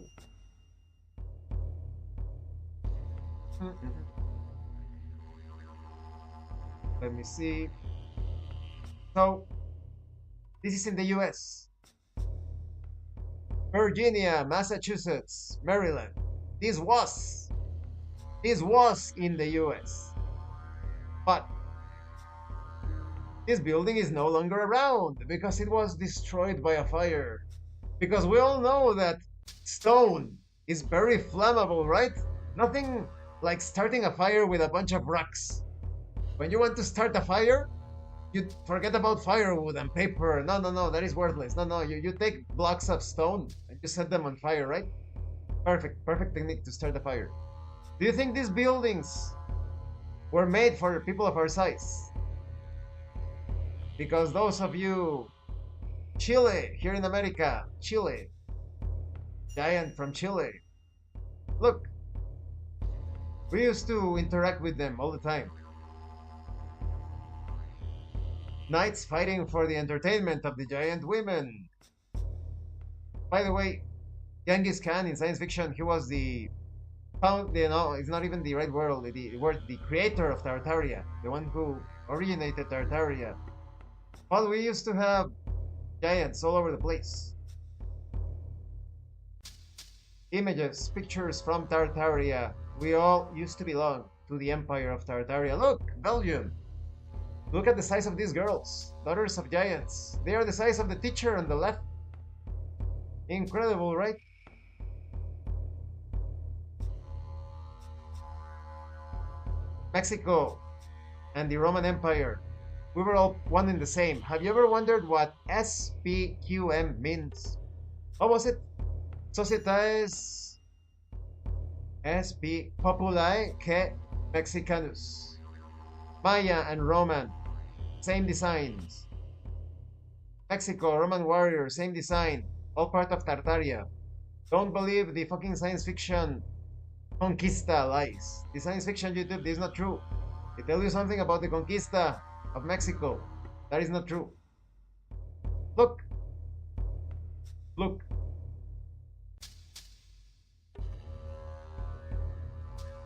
Let me see. So, this is in the US. Virginia, Massachusetts, Maryland. This was in the US. But this building is no longer around because it was destroyed by a fire. Because we all know that stone is very flammable, right? Nothing like starting a fire with a bunch of rocks. When you want to start a fire, you forget about firewood and paper. No, that is worthless. No, you take blocks of stone and you set them on fire, right? Perfect technique to start a fire. Do you think these buildings were made for people of our size? Because those of you, Chile, here in America, Chile, giant from Chile, look, we used to interact with them all the time. Knights fighting for the entertainment of the giant women. By the way, Genghis Khan in science fiction, he was the it's not even the right word, the creator of Tartaria, the one who originated Tartaria. But we used to have giants all over the place. Images, pictures from Tartaria. We all used to belong to the empire of Tartaria. Look, Belgium. Look at the size of these girls, daughters of giants. They are the size of the teacher on the left. Incredible, right? Mexico and the Roman Empire. We were all one and the same. Have you ever wondered what SPQM means? What was it? Societas SP Populi que Mexicanus. Maya and Roman, same designs. Mexico, Roman warrior, same design. All part of Tartaria. Don't believe the fucking science fiction Conquista lies. The science fiction YouTube, this is not true. They tell you something about the Conquista of Mexico. That is not true. Look. Look.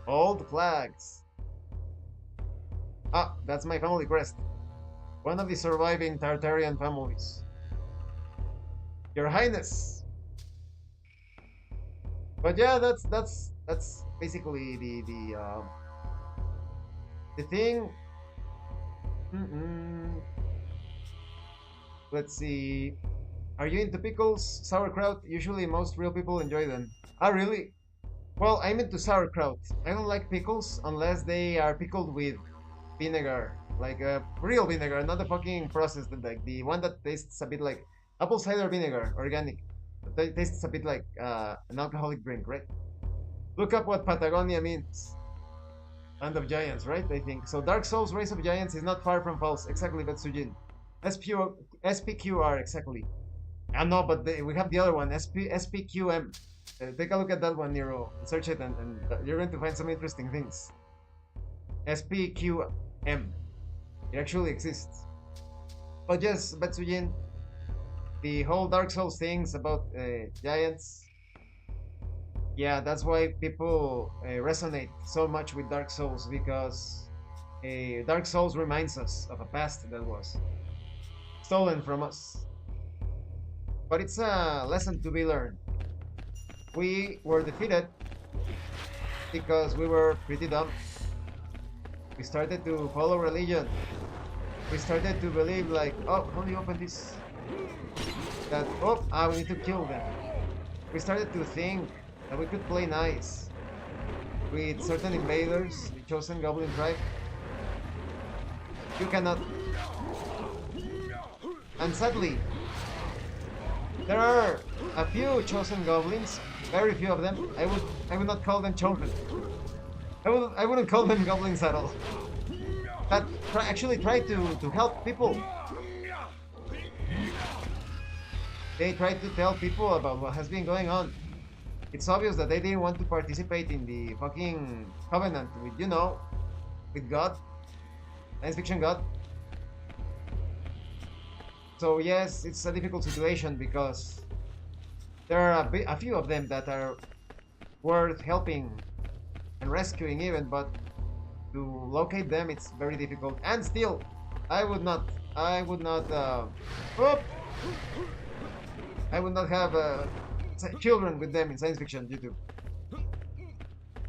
Old flags. Ah, that's my family crest. One of the surviving Tartarian families. Your Highness. But yeah, that's basically the thing. Let's see. Are you into pickles? Sauerkraut? Usually most real people enjoy them. Ah, really? Well, I'm into sauerkraut. I don't like pickles unless they are pickled with vinegar. Like real vinegar, not the fucking processed, like the one that tastes a bit like apple cider vinegar, organic. That tastes a bit like an alcoholic drink, right? Look up what Patagonia means. Land of Giants, right? I think. So Dark Souls Rise of Giants is not far from false. Exactly, Betsujin. SPQR, exactly. I know, but we have the other one, SPQM. Take a look at that one, Nero. Search it, and you're going to find some interesting things. SPQM. It actually exists. But yes, Betsujin, the whole Dark Souls things about giants. Yeah, that's why people resonate so much with Dark Souls, because Dark Souls reminds us of a past that was stolen from us. But it's a lesson to be learned. We were defeated because we were pretty dumb. We started to follow religion. We started to believe like, oh, how do you open this? That, oh, we need to kill them. We started to think that we could play nice with certain invaders, the chosen goblin tribe. You cannot. And sadly, there are a few chosen goblins, very few of them. I would not call them chosen. I wouldn't call them goblins at all. That actually try to help people. They tried to tell people about what has been going on. It's obvious that they didn't want to participate in the fucking covenant with, you know, with God, science fiction God. So yes, it's a difficult situation because there are a few of them that are worth helping and rescuing even, but to locate them it's very difficult. And still, I would not have children with them in science fiction due to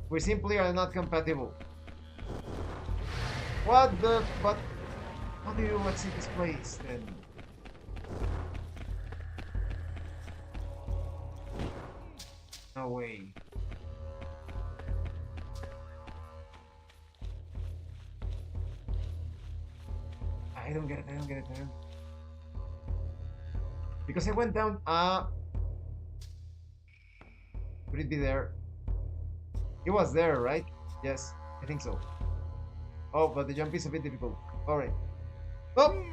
we simply are not compatible. What the? But how do you exit this place then? No way. I don't get it. I don't get it. Because I went down. Would it be there? It was there, right? Yes, I think so. Oh, but the jump is a bit difficult. Alright. Oh!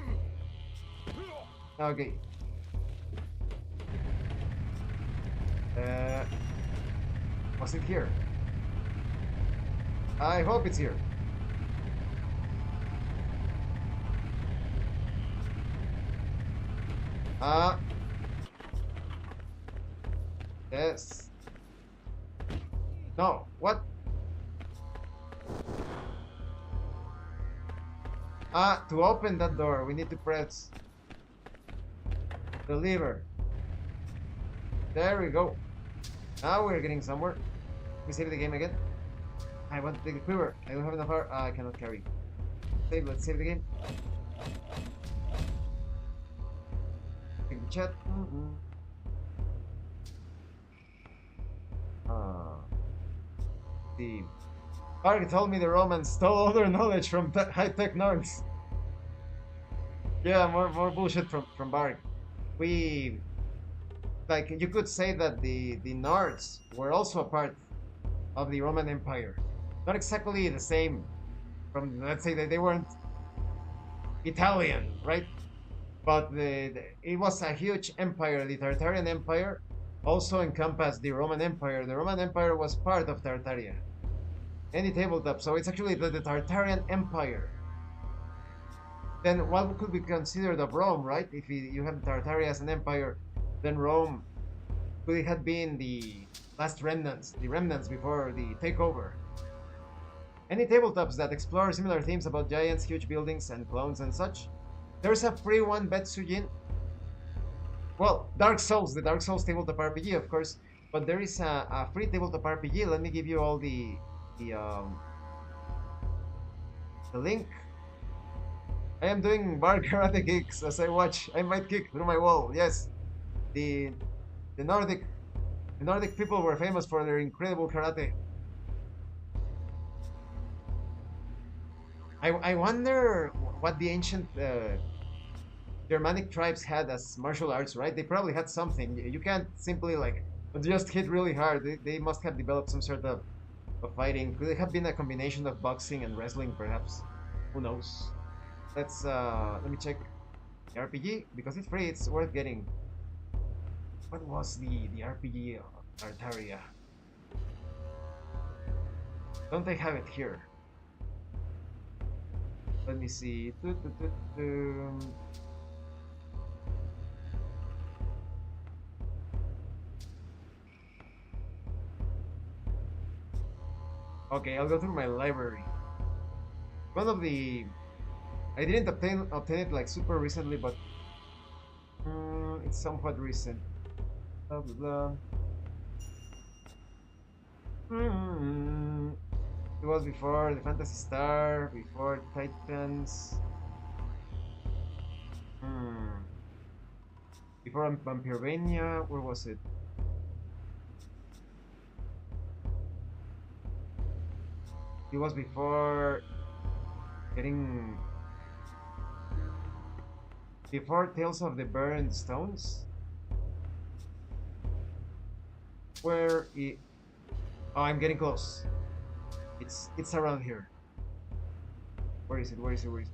Okay. Was it here? I hope it's here. Yes. No, what? To open that door, we need to press the lever. There we go. Now we're getting somewhere. We save the game again. I want to take the quiver. I don't have enough power. I cannot carry. Save, let's save the game. Take the chat. The Barg told me the Romans stole all their knowledge from high-tech nerds. Yeah, more bullshit from Barg. We, like, you could say that the Nords were also a part of the Roman Empire. Not exactly the same. From, let's say that they weren't Italian, right? But it was a huge empire. The Tartarian Empire also encompassed the Roman Empire. The Roman Empire was part of Tartaria. Any tabletop, so it's actually the Tartarian Empire. Then what could be considered of Rome, right? If you have Tartaria as an empire, then Rome could it have been the last remnants, the remnants before the takeover. Any tabletops that explore similar themes about giants, huge buildings, and clones and such. There's a free one, Betsujin. Well, Dark Souls, the Dark Souls tabletop RPG, of course, but there is a free tabletop RPG. Let me give you all the link. I am doing bar karate kicks as I watch. I might kick through my wall. Yes, the Nordic people were famous for their incredible karate. I wonder what the ancient Germanic tribes had as martial arts, right? They probably had something. You can't simply like just hit really hard. They must have developed some sort of fighting. Could it have been a combination of boxing and wrestling, perhaps? Who knows? Let's let me check. The RPG, because it's free, it's worth getting. What was the RPG of Tartaria? Don't I have it here? Let me see. Okay, I'll go through my library. One of the... I didn't obtain it like super recently, but it's somewhat recent. Blah blah blah. It was before the Fantasy Star, before Titans. Before Vampirevania, where was it? It was before getting... Before Tales of the Burned Stones? Where it... Oh, I'm getting close. It's around here. Where is it? Where is it? Where is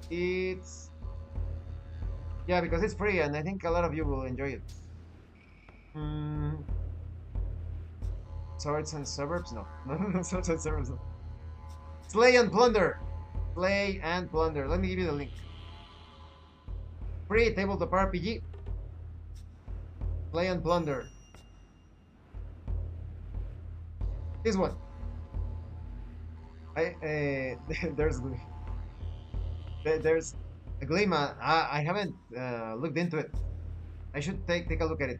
it? It's... Yeah, because it's free and I think a lot of you will enjoy it. Swords and Suburbs? No. No, Swords and Suburbs. No. Slay and Plunder! Slay and Plunder. Let me give you the link. Free tabletop RPG. Slay and Plunder. This one. There's a Glima. I haven't looked into it. I should take a look at it.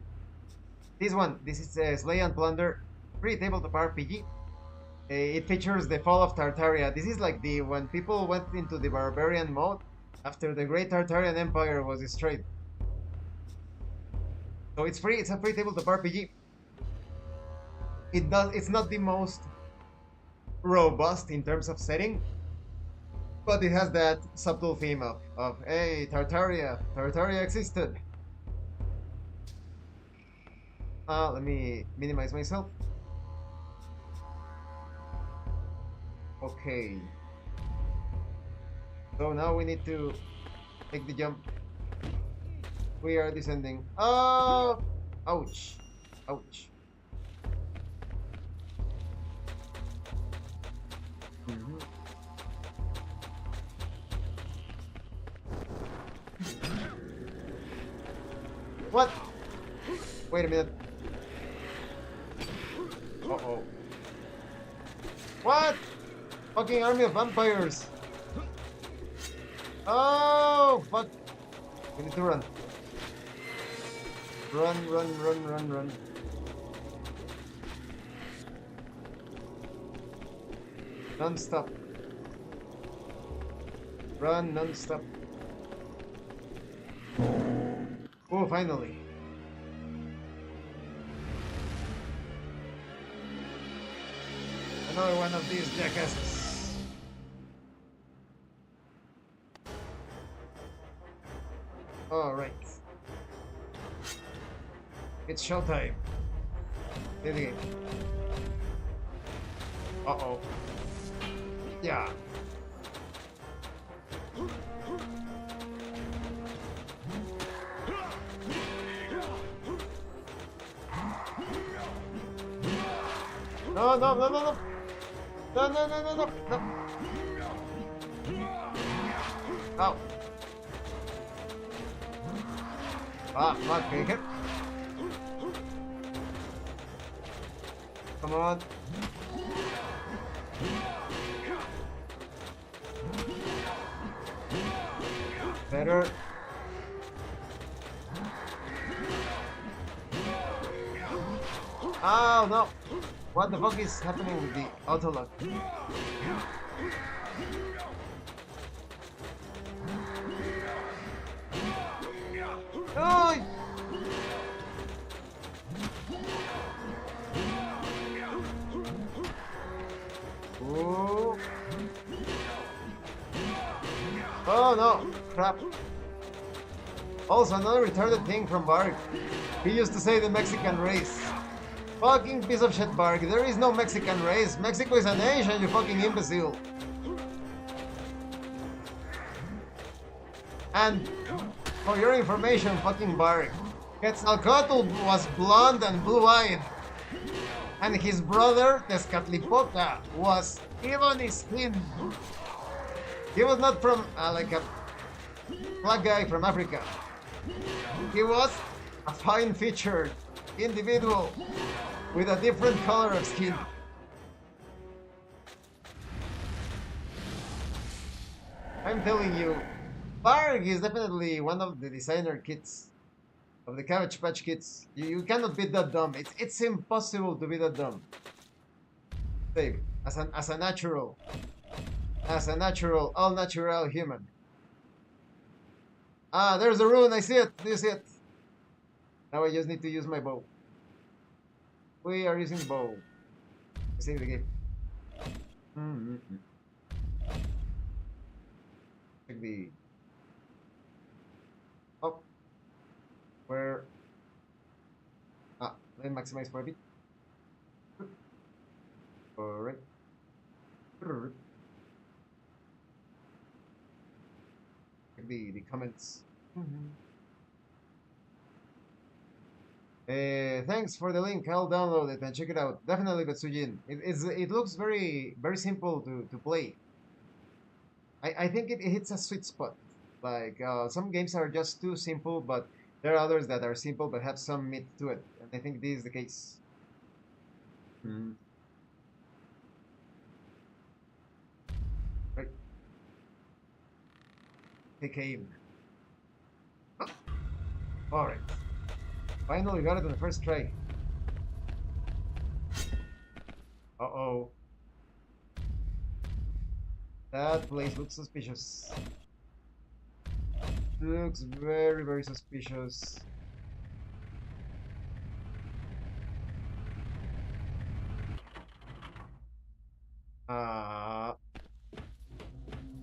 This one. This is Slay and Plunder. Free tabletop RPG. It features the fall of Tartaria. This is like when people went into the barbarian mode after the great Tartarian Empire was destroyed. So it's free. It's a free tabletop RPG. It's not the most robust in terms of setting, but it has that subtle theme of hey, Tartaria existed. Let me minimize myself. Okay. So now we need to take the jump. We are descending. Oh! Ouch. Ouch. What? Wait a minute. Uh-oh. What? Fucking army of vampires. Oh, fuck. We need to run. Run. Non-stop. Run non-stop. Oh, finally. Another one of these jackasses. Alright. It's showtime. Play the game. Uh-oh. Yeah. No. Ow. Fuck, can you hit? Come on. Better. Oh no! What the fuck is happening with the autolock? Oh! Ooh. Oh no! Crap! Also, another retarded thing from Bark. He used to say the Mexican race. Fucking piece of shit, Bark. There is no Mexican race. Mexico is a nation, you fucking imbecile. And for your information, fucking Bark, Quetzalcoatl was blonde and blue-eyed, and his brother Tezcatlipoca was ebony skinned. He was not from like a black guy from Africa. He was a fine-featured individual with a different color of skin. I'm telling you, Bark is definitely one of the designer kids of the Cabbage Patch Kids. You cannot be that dumb. It's impossible to be that dumb. Save as a natural, all natural human. Ah, there's a rune. I see it. Do you see it? Now I just need to use my bow. We are using bow. Save the game. Check the. Oh. Where? Ah, let me maximize for a bit. Alright. The comments. Thanks for the link. I'll download it and check it out. Definitely, Betsujin. It looks very simple to play. I think it hits a sweet spot. Like some games are just too simple, but there are others that are simple but have some meat to it. And I think this is the case. Right. Take aim. Oh. Alright. Finally got it on the first try. Uh-oh. That place looks suspicious. Looks very suspicious.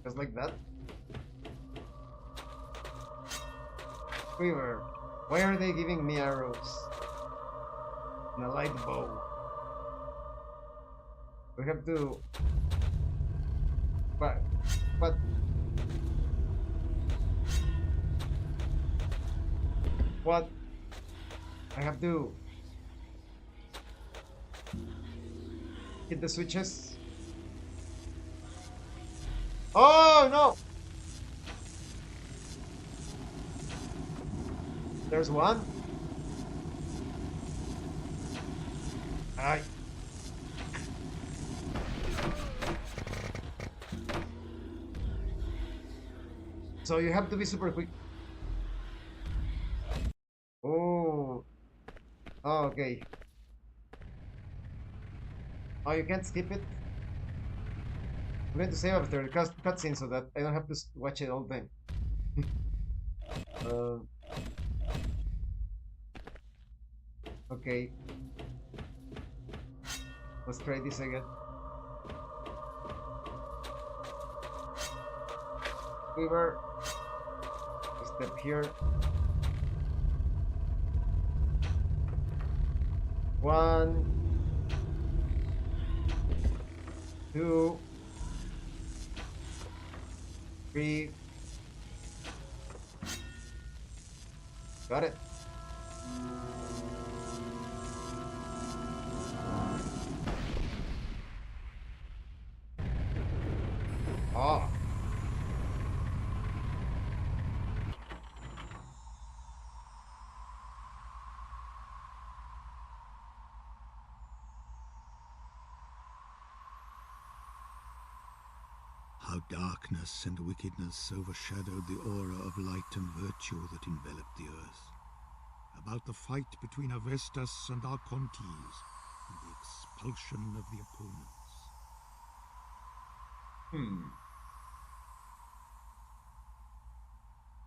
Just like that. Quiver. Why are they giving me arrows? And a light bow. We have to... But... What? I have to... hit the switches? Oh no! There's one. Aye. So you have to be super quick. Oh. Oh, okay. Oh, you can't skip it? I'm going to save after the cutscene so that I don't have to watch it all the time. Okay. Let's try this again. Quiver. Step here. 1, 2, 3. Got it. Oh. How darkness and wickedness overshadowed the aura of light and virtue that enveloped the earth. About the fight between Avestas and Archontes, and the expulsion of the opponents.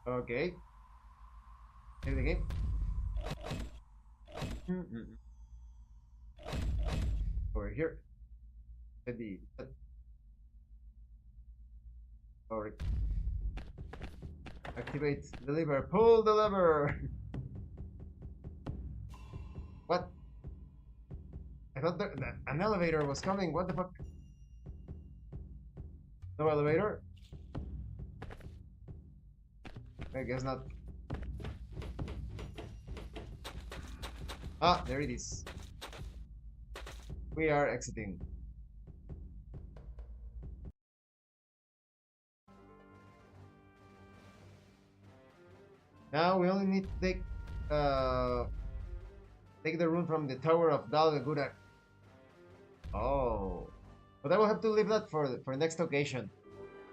Okay. Play the game. Over here. Alright. Activate the lever. Pull the lever. What? I thought that an elevator was coming. What the fuck? No elevator? I guess not. Ah, there it is. We are exiting. Now we only need to take the rune from the Tower of Dal Gudak. Oh. But I will have to leave that for next occasion.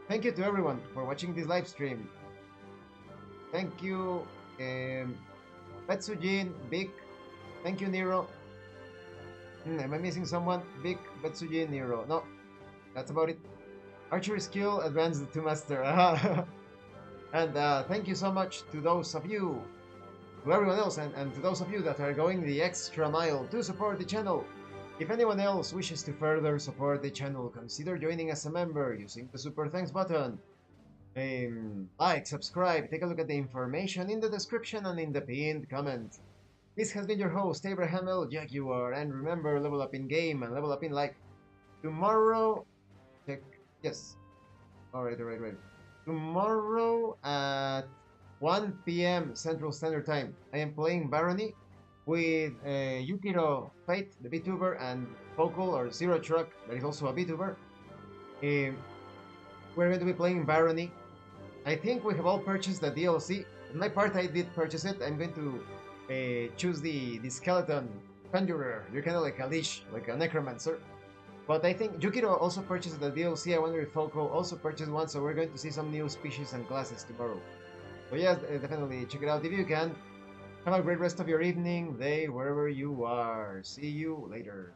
Thank you to everyone for watching this live stream. Thank you, Betsujin, Big. Thank you, Nero. Am I missing someone? Big, Betsujin, Nero. No, that's about it. Archery skill, advanced to master. And thank you so much to those of you, to everyone else, and to those of you that are going the extra mile to support the channel. If anyone else wishes to further support the channel, consider joining as a member using the super thanks button. Like, subscribe, take a look at the information in the description and in the pinned comment. This has been your host, Abraham L. Jaguar, and remember, level up in game and level up in life. Tomorrow, check, yes, alright. Tomorrow at 1 p.m. Central Standard Time, I am playing Barony with Yukiro Fate, the VTuber, and Focal or Zero Truck, that is also a VTuber. We're going to be playing Barony. I think we have all purchased the DLC. On my part, I did purchase it. I'm going to choose the skeleton conjurer. You're kind of like a leash, like a necromancer. But I think Yukiro also purchased the DLC. I wonder if Foco also purchased one, so we're going to see some new species and classes tomorrow. So yes, definitely check it out if you can. Have a great rest of your evening, day, wherever you are. See you later.